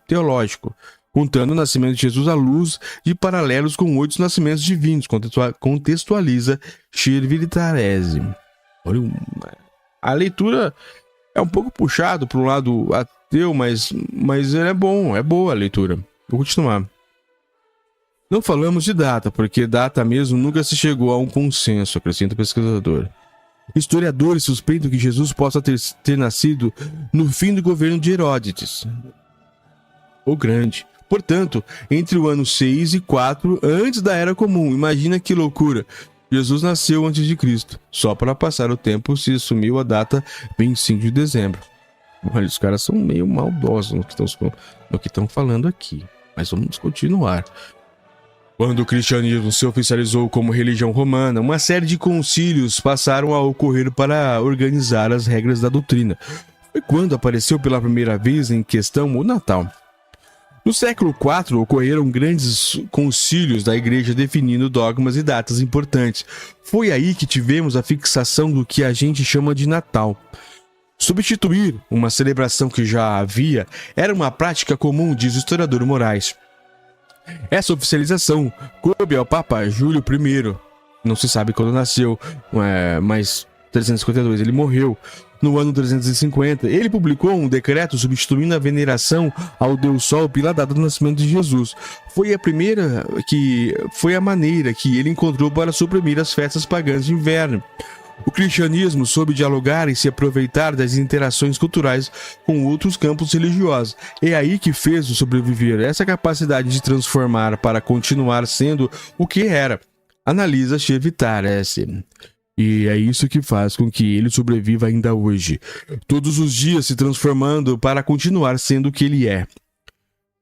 contando o nascimento de Jesus à luz de paralelos com 8 nascimentos divinos, contextualiza Chevitare. Olha, a leitura é um pouco puxado para o lado ateu, mas é boa a leitura. Vou continuar. Não falamos de data, porque data mesmo nunca se chegou a um consenso, acrescenta o pesquisador. Historiadores suspeitam que Jesus possa ter nascido no fim do governo de Herodes, o Grande. Portanto, entre o ano 6 e 4 antes da Era Comum. Imagina que loucura. Jesus nasceu antes de Cristo. Só para passar o tempo se assumiu a data 25 de dezembro. Olha, os caras são meio maldosos no que estão falando aqui. Mas vamos continuar. Quando o cristianismo se oficializou como religião romana, uma série de concílios passaram a ocorrer para organizar as regras da doutrina. Foi quando apareceu pela primeira vez em questão o Natal. No século IV, ocorreram grandes concílios da igreja definindo dogmas e datas importantes. Foi aí que tivemos a fixação do que a gente chama de Natal. Substituir uma celebração que já havia era uma prática comum, diz o historiador Moraes. Essa oficialização coube ao Papa Júlio I. Não se sabe quando nasceu, mas 352 ele morreu. No ano 350, ele publicou um decreto substituindo a veneração ao Deus Sol pela data do nascimento de Jesus. Foi a maneira que ele encontrou para suprimir as festas pagãs de inverno. O cristianismo soube dialogar e se aproveitar das interações culturais com outros campos religiosos. É aí que fez o sobreviver essa capacidade de transformar para continuar sendo o que era. Analisa Chevitare. E é isso que faz com que ele sobreviva ainda hoje, todos os dias se transformando para continuar sendo o que ele é.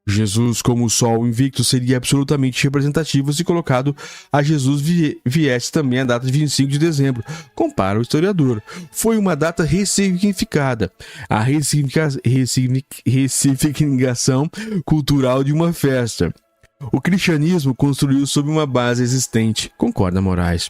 Jesus, como o sol invicto, seria absolutamente representativo se colocado a Jesus viesse também a data de 25 de dezembro, compara o historiador. Foi uma data ressignificada, a ressignificação cultural de uma festa. O cristianismo construiu sobre uma base existente, concorda Moraes.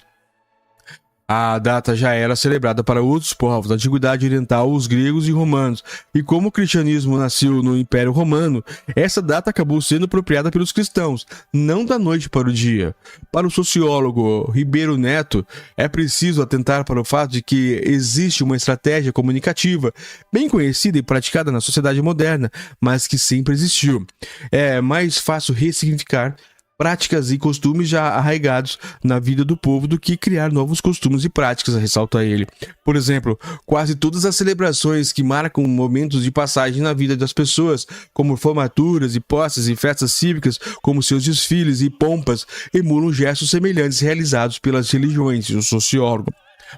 A data já era celebrada para outros povos da Antiguidade Oriental, os gregos e romanos, e como o cristianismo nasceu no Império Romano, essa data acabou sendo apropriada pelos cristãos, não da noite para o dia. Para o sociólogo Ribeiro Neto, é preciso atentar para o fato de que existe uma estratégia comunicativa, bem conhecida e praticada na sociedade moderna, mas que sempre existiu. É mais fácil ressignificar práticas e costumes já arraigados na vida do povo do que criar novos costumes e práticas, ressalta ele. Por exemplo, quase todas as celebrações que marcam momentos de passagem na vida das pessoas, como formaturas e posses e festas cívicas, como seus desfiles e pompas, emulam gestos semelhantes realizados pelas religiões, diz o sociólogo.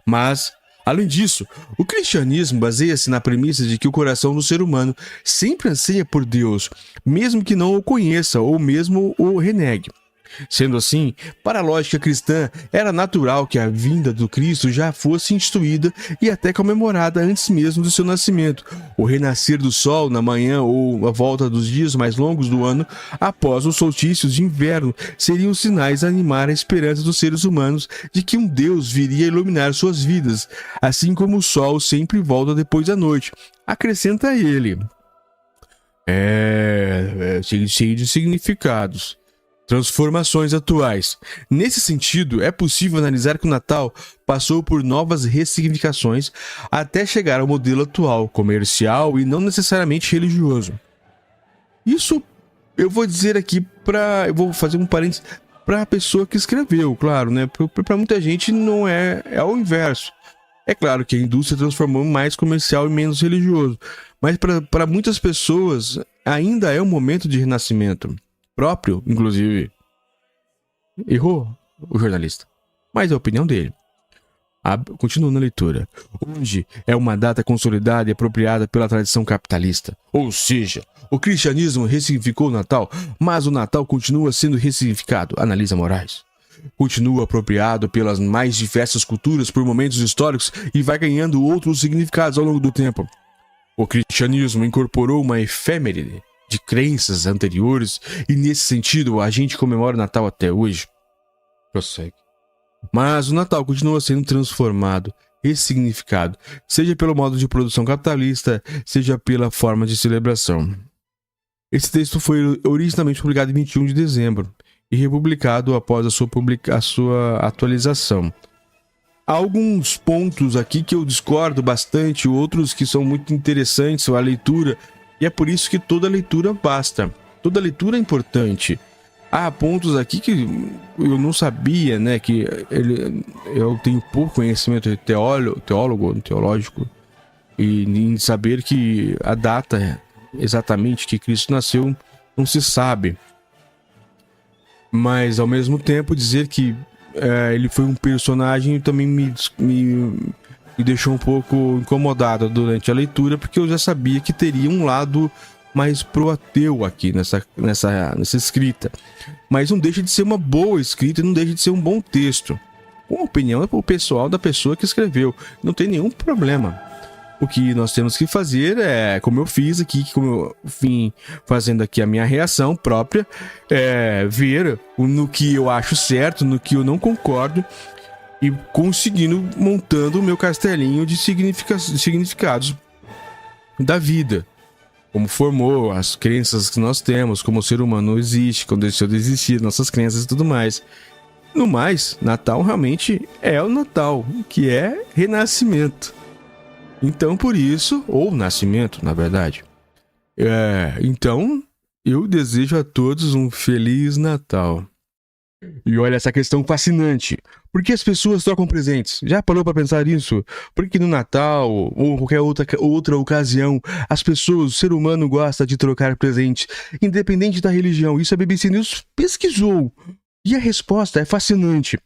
Mas, além disso, o cristianismo baseia-se na premissa de que o coração do ser humano sempre anseia por Deus, mesmo que não o conheça ou mesmo o renegue. Sendo assim, para a lógica cristã, era natural que a vinda do Cristo já fosse instituída e até comemorada antes mesmo do seu nascimento. O renascer do sol na manhã ou a volta dos dias mais longos do ano após os solstícios de inverno seriam sinais a animar a esperança dos seres humanos de que um Deus viria iluminar suas vidas, assim como o sol sempre volta depois da noite. Acrescenta ele. Cheio de significados. Transformações atuais. Nesse sentido, é possível analisar que o Natal passou por novas ressignificações até chegar ao modelo atual, comercial e não necessariamente religioso. Isso eu vou dizer aqui eu vou fazer um parênteses para a pessoa que escreveu, claro, né? Para muita gente não é o inverso. É claro que a indústria transformou mais comercial e menos religioso, mas para muitas pessoas ainda é um momento de renascimento. Próprio, inclusive. Errou o jornalista, mas é a opinião dele. Continua na leitura. Hoje é uma data consolidada e apropriada pela tradição capitalista. Ou seja, o cristianismo ressignificou o Natal, mas o Natal continua sendo ressignificado, analisa Moraes. Continua apropriado pelas mais diversas culturas por momentos históricos e vai ganhando outros significados ao longo do tempo. O cristianismo incorporou uma efêméride de crenças anteriores e, nesse sentido, a gente comemora o Natal até hoje. Prossegue. Mas o Natal continua sendo transformado, ressignificado, seja pelo modo de produção capitalista, seja pela forma de celebração. Esse texto foi originalmente publicado em 21 de dezembro e republicado após a sua atualização. Há alguns pontos aqui que eu discordo bastante, outros que são muito interessantes, a leitura. E é por isso que toda leitura basta. Toda leitura é importante. Há pontos aqui que eu não sabia, né? Que eu tenho pouco conhecimento teológico. E em saber que a data exatamente que Cristo nasceu não se sabe. Mas ao mesmo tempo dizer que ele foi um personagem também me deixou um pouco incomodado durante a leitura, porque eu já sabia que teria um lado mais pro-ateu aqui nessa escrita. Mas não deixa de ser uma boa escrita e não deixa de ser um bom texto. Uma opinião é pro pessoal da pessoa que escreveu. Não tem nenhum problema. O que nós temos que fazer é, como eu fiz aqui, como eu vim fazendo aqui a minha reação própria, ver no que eu acho certo, no que eu não concordo, e conseguindo montando o meu castelinho de significados da vida. Como formou as crenças que nós temos, como o ser humano existe, quando deixou de existir, nossas crenças e tudo mais. No mais, Natal realmente é o Natal, que é renascimento. Então, por isso, ou nascimento, na verdade. Então, eu desejo a todos um Feliz Natal. E olha essa questão fascinante. Por que as pessoas trocam presentes? Já parou para pensar nisso? Por que no Natal ou qualquer outra ocasião as pessoas, o ser humano gosta de trocar presentes, independente da religião? Isso a BBC News pesquisou. E a resposta é fascinante.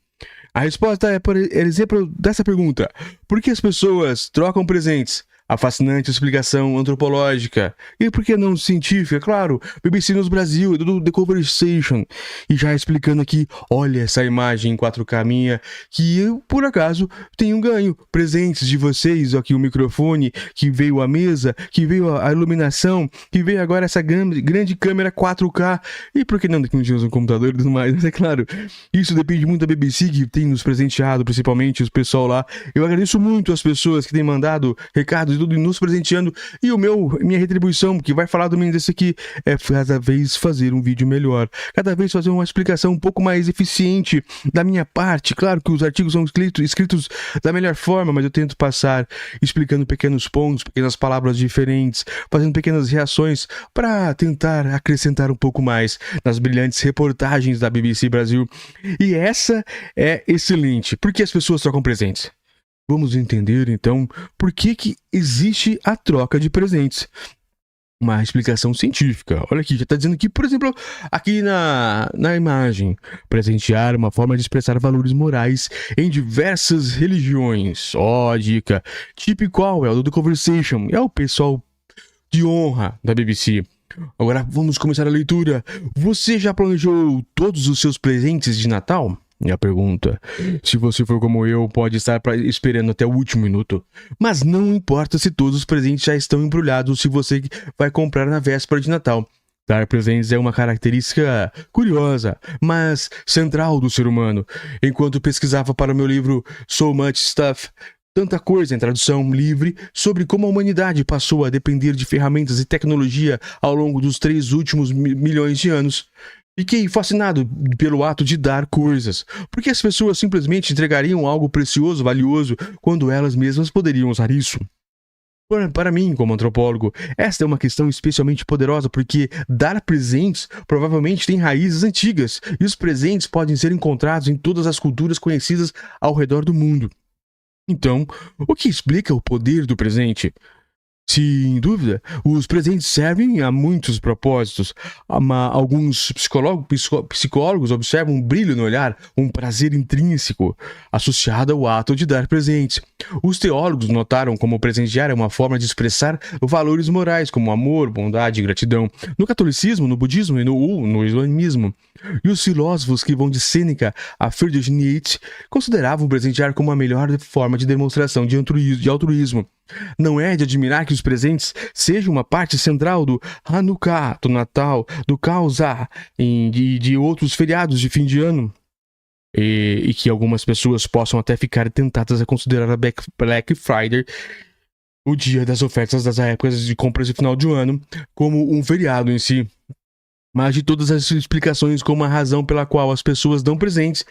A resposta é, por exemplo, dessa pergunta: por que as pessoas trocam presentes? A fascinante explicação antropológica. E por que não científica? Claro, BBC News Brasil, do The Conversation. E já explicando aqui, olha essa imagem em 4K minha, que eu, por acaso, tenho ganho. Presentes de vocês, aqui o microfone, que veio a mesa, que veio a iluminação, que veio agora essa grande câmera 4K. E por que não daqui uns dias um computador e tudo mais? Mas é claro, isso depende muito da BBC, que tem nos presenteado, principalmente o pessoal lá. Eu agradeço muito as pessoas que têm mandado recados tudo nos presenteando, e minha retribuição, que vai falar do meio desse aqui, é cada vez fazer um vídeo melhor, cada vez fazer uma explicação um pouco mais eficiente da minha parte. Claro que os artigos são escritos da melhor forma, mas eu tento passar explicando pequenos pontos, pequenas palavras diferentes, fazendo pequenas reações para tentar acrescentar um pouco mais nas brilhantes reportagens da BBC Brasil. E essa é excelente, porque as pessoas trocam presentes. Vamos entender, então, por que existe a troca de presentes. Uma explicação científica. Olha aqui, já está dizendo aqui, por exemplo, aqui na imagem, presentear uma forma de expressar valores morais em diversas religiões. Ó, dica. Tipo qual? É o do The Conversation. É o pessoal de honra da BBC. Agora vamos começar a leitura. Você já planejou todos os seus presentes de Natal? Minha pergunta. Se você for como eu, pode estar esperando até o último minuto. Mas não importa se todos os presentes já estão embrulhados, se você vai comprar na véspera de Natal. Dar presentes é uma característica curiosa, mas central do ser humano. Enquanto pesquisava para o meu livro So Much Stuff, Tanta Coisa, em tradução livre, sobre como a humanidade passou a depender de ferramentas e tecnologia ao longo dos 3 últimos milhões de anos, fiquei fascinado pelo ato de dar coisas. Porque as pessoas simplesmente entregariam algo precioso, valioso, quando elas mesmas poderiam usar isso? Para mim, como antropólogo, esta é uma questão especialmente poderosa porque dar presentes provavelmente tem raízes antigas, e os presentes podem ser encontrados em todas as culturas conhecidas ao redor do mundo. Então, o que explica o poder do presente? Sem dúvida, os presentes servem a muitos propósitos. Alguns psicólogos observam um brilho no olhar, um prazer intrínseco associado ao ato de dar presentes. Os teólogos notaram como presentear é uma forma de expressar valores morais como amor, bondade e gratidão. No catolicismo, no budismo e no islamismo. E os filósofos que vão de Sêneca a Friedrich Nietzsche consideravam presentear como a melhor forma de demonstração de altruísmo. Não é de admirar que os presentes sejam uma parte central do Hanukkah, do Natal, do Kwanzaa e de outros feriados de fim de ano. E que algumas pessoas possam até ficar tentadas a considerar a Black Friday, o dia das ofertas das épocas de compras de final de ano, como um feriado em si. Mas de todas as explicações como a razão pela qual as pessoas dão presentes,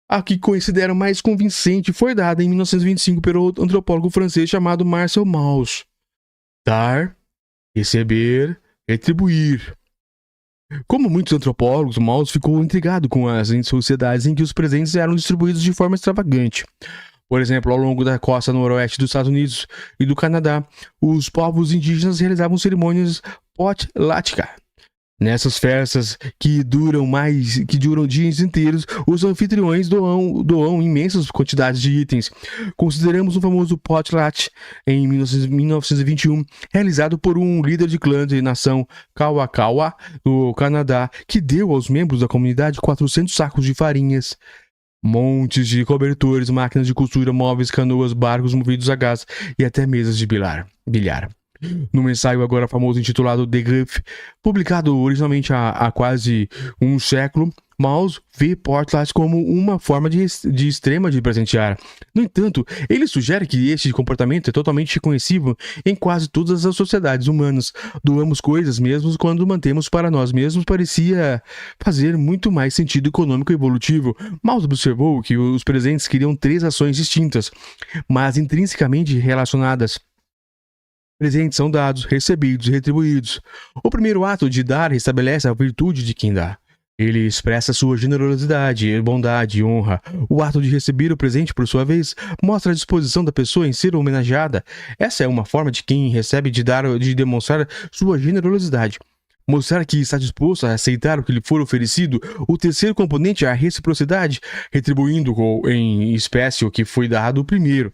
a que considero mais convincente foi dada em 1925 pelo antropólogo francês chamado Marcel Mauss. Dar, receber, retribuir. Como muitos antropólogos, Mauss ficou intrigado com as sociedades em que os presentes eram distribuídos de forma extravagante. Por exemplo, ao longo da costa noroeste dos Estados Unidos e do Canadá, os povos indígenas realizavam cerimônias potlatch. Nessas festas que duram dias inteiros, os anfitriões doam imensas quantidades de itens. Consideramos o famoso potlatch em 1921, realizado por um líder de clã de nação Kawakawa, do Canadá, que deu aos membros da comunidade 400 sacos de farinhas, montes de cobertores, máquinas de costura, móveis, canoas, barcos movidos a gás e até mesas de bilhar. Num ensaio agora famoso intitulado The Guff, publicado originalmente há quase um século, Mauss vê potlatch como uma forma de extrema de presentear. No entanto, ele sugere que este comportamento é totalmente reconhecível em quase todas as sociedades humanas. Doamos coisas mesmo quando mantemos para nós mesmos parecia fazer muito mais sentido econômico e evolutivo. Mauss observou que os presentes queriam 3 ações distintas, mas intrinsecamente relacionadas. Presentes são dados, recebidos e retribuídos. O primeiro ato de dar restabelece a virtude de quem dá. Ele expressa sua generosidade, bondade e honra. O ato de receber o presente, por sua vez, mostra a disposição da pessoa em ser homenageada. Essa é uma forma de quem recebe de demonstrar sua generosidade. mostrar que está disposto a aceitar o que lhe for oferecido. O terceiro componente é a reciprocidade, retribuindo em espécie o que foi dado primeiro.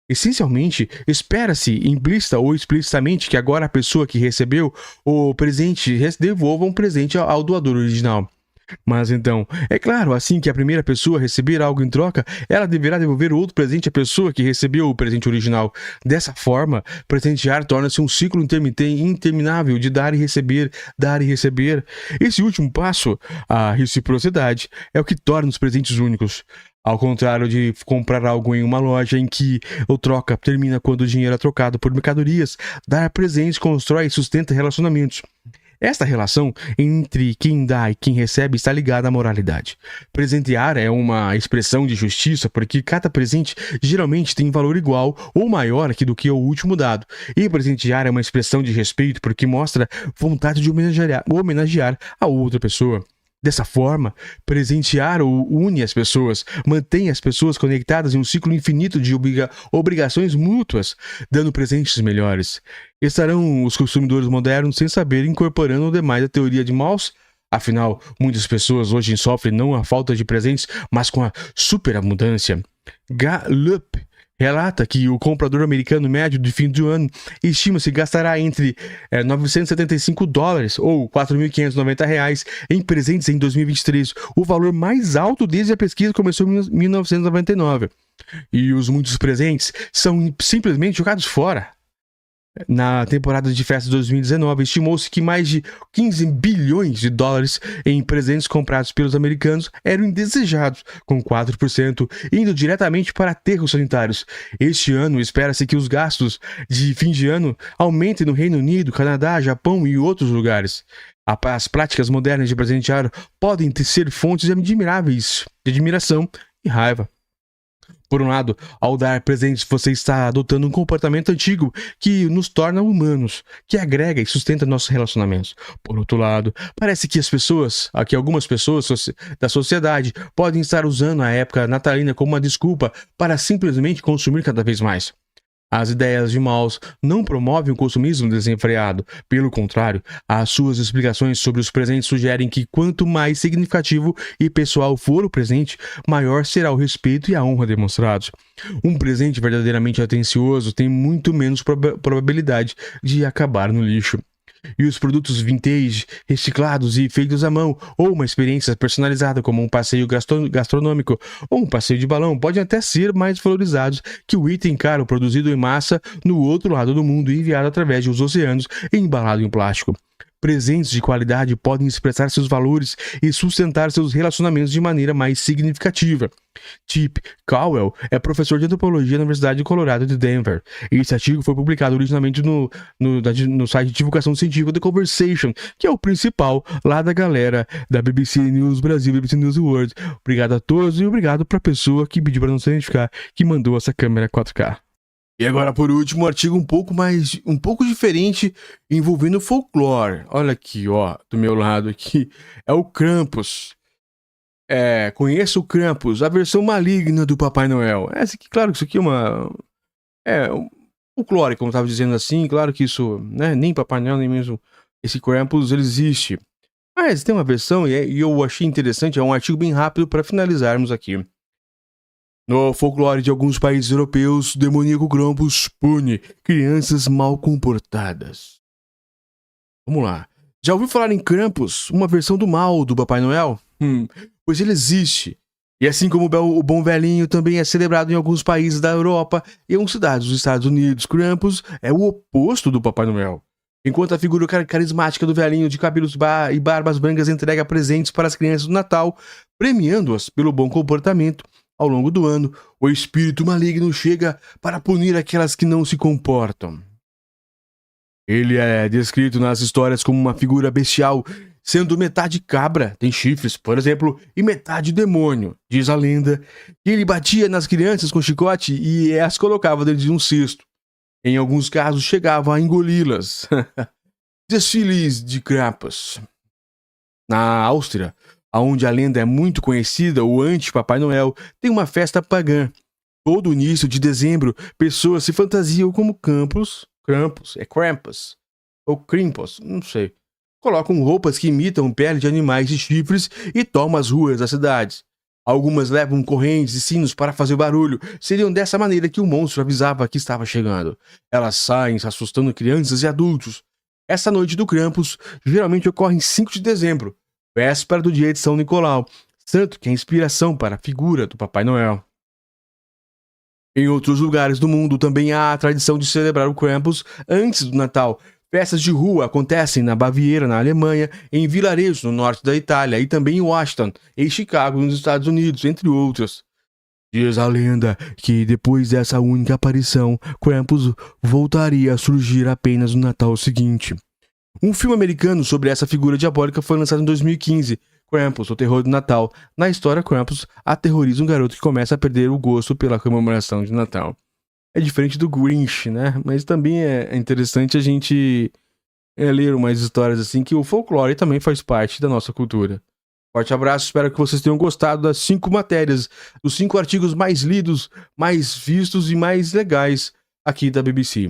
Essencialmente, espera-se, implícita ou explicitamente, que agora a pessoa que recebeu o presente devolva um presente ao doador original. Mas então, é claro, assim que a primeira pessoa receber algo em troca, ela deverá devolver outro presente à pessoa que recebeu o presente original. Dessa forma, presentear torna-se um ciclo interminável de dar e receber, dar e receber. Esse último passo, a reciprocidade, é o que torna os presentes únicos. Ao contrário de comprar algo em uma loja em que a troca termina quando o dinheiro é trocado por mercadorias, dar presentes constrói e sustenta relacionamentos. Esta relação entre quem dá e quem recebe está ligada à moralidade. Presentear é uma expressão de justiça porque cada presente geralmente tem valor igual ou maior do que o último dado. E presentear é uma expressão de respeito porque mostra vontade de homenagear a outra pessoa. Dessa forma, presentear une as pessoas, mantém as pessoas conectadas em um ciclo infinito de obrigações mútuas, dando presentes melhores. Estarão os consumidores modernos sem saber incorporando demais a teoria de Mauss? Afinal, muitas pessoas hoje sofrem não a falta de presentes, mas com a superabundância. Gallup relata que o comprador americano médio de fim do ano estima-se gastará entre $975 ou R$4.590 em presentes em 2023, o valor mais alto desde a pesquisa começou em 1999. E os muitos presentes são simplesmente jogados fora. Na temporada de festas de 2019, estimou-se que mais de 15 bilhões de dólares em presentes comprados pelos americanos eram indesejados, com 4% indo diretamente para aterros sanitários. Este ano, espera-se que os gastos de fim de ano aumentem no Reino Unido, Canadá, Japão e outros lugares. As práticas modernas de presentear podem ser fontes admiráveis de admiração e raiva. Por um lado, ao dar presentes, você está adotando um comportamento antigo que nos torna humanos, que agrega e sustenta nossos relacionamentos. Por outro lado, parece que algumas pessoas da sociedade podem estar usando a época natalina como uma desculpa para simplesmente consumir cada vez mais. As ideias de Mauss não promovem o consumismo desenfreado. Pelo contrário, as suas explicações sobre os presentes sugerem que quanto mais significativo e pessoal for o presente, maior será o respeito e a honra demonstrados. Um presente verdadeiramente atencioso tem muito menos probabilidade de acabar no lixo. E os produtos vintage, reciclados e feitos à mão, ou uma experiência personalizada como um passeio gastronômico ou um passeio de balão, podem até ser mais valorizados que o item caro produzido em massa no outro lado do mundo e enviado através dos oceanos e embalado em plástico. Presentes de qualidade podem expressar seus valores e sustentar seus relacionamentos de maneira mais significativa. Chip Cowell é professor de antropologia na Universidade de Colorado de Denver. Esse artigo foi publicado originalmente no site de divulgação científica The Conversation, que é o principal lá da galera da BBC News Brasil, BBC News World. Obrigado a todos e obrigado para a pessoa que pediu para não se identificar, que mandou essa câmera 4K. E agora, por último, um artigo um pouco diferente, envolvendo folclore. Olha aqui, ó, do meu lado aqui, é o Krampus. Conheça o Krampus, a versão maligna do Papai Noel. Claro que isso aqui é um folclore, como eu estava dizendo assim, claro que isso, né, nem Papai Noel, nem mesmo esse Krampus, ele existe. Mas tem uma versão, e eu achei interessante, é um artigo bem rápido para finalizarmos aqui. No folclore de alguns países europeus, o demoníaco Krampus pune crianças mal comportadas. Vamos lá. Já ouviu falar em Krampus, uma versão do mal do Papai Noel? Pois ele existe. E assim como o Bom Velhinho também é celebrado em alguns países da Europa e em algumas cidades dos Estados Unidos, Krampus é o oposto do Papai Noel. Enquanto a figura carismática do velhinho de cabelos e barbas brancas entrega presentes para as crianças do Natal, premiando-as pelo bom comportamento, ao longo do ano, o espírito maligno chega para punir aquelas que não se comportam. Ele é descrito nas histórias como uma figura bestial, sendo metade cabra, tem chifres, por exemplo, e metade demônio. Diz a lenda que ele batia nas crianças com chicote e as colocava dentro de um cesto. Em alguns casos, chegava a engoli-las. Desfiles de Krampus. Na Áustria, onde a lenda é muito conhecida, o anti-Papai Noel tem uma festa pagã. Todo início de dezembro, pessoas se fantasiam como Krampus, ou Krampus, não sei, colocam roupas que imitam pele de animais e chifres e tomam as ruas das cidades. Algumas levam correntes e sinos para fazer barulho. Seriam dessa maneira que o monstro avisava que estava chegando. Elas saem assustando crianças e adultos. Essa noite do Krampus geralmente ocorre em 5 de dezembro, véspera do dia de São Nicolau, santo que é a inspiração para a figura do Papai Noel. Em outros lugares do mundo também há a tradição de celebrar o Krampus antes do Natal. Festas de rua acontecem na Baviera, na Alemanha, em vilarejos no norte da Itália e também em Washington, em Chicago, nos Estados Unidos, entre outros. Diz a lenda que depois dessa única aparição, Krampus voltaria a surgir apenas no Natal seguinte. Um filme americano sobre essa figura diabólica foi lançado em 2015, Krampus, o terror do Natal. Na história, Krampus aterroriza um garoto que começa a perder o gosto pela comemoração de Natal. É diferente do Grinch, né? Mas também é interessante a gente ler umas histórias assim, que o folclore também faz parte da nossa cultura. Forte abraço, espero que vocês tenham gostado das 5 matérias, dos 5 artigos mais lidos, mais vistos e mais legais aqui da BBC.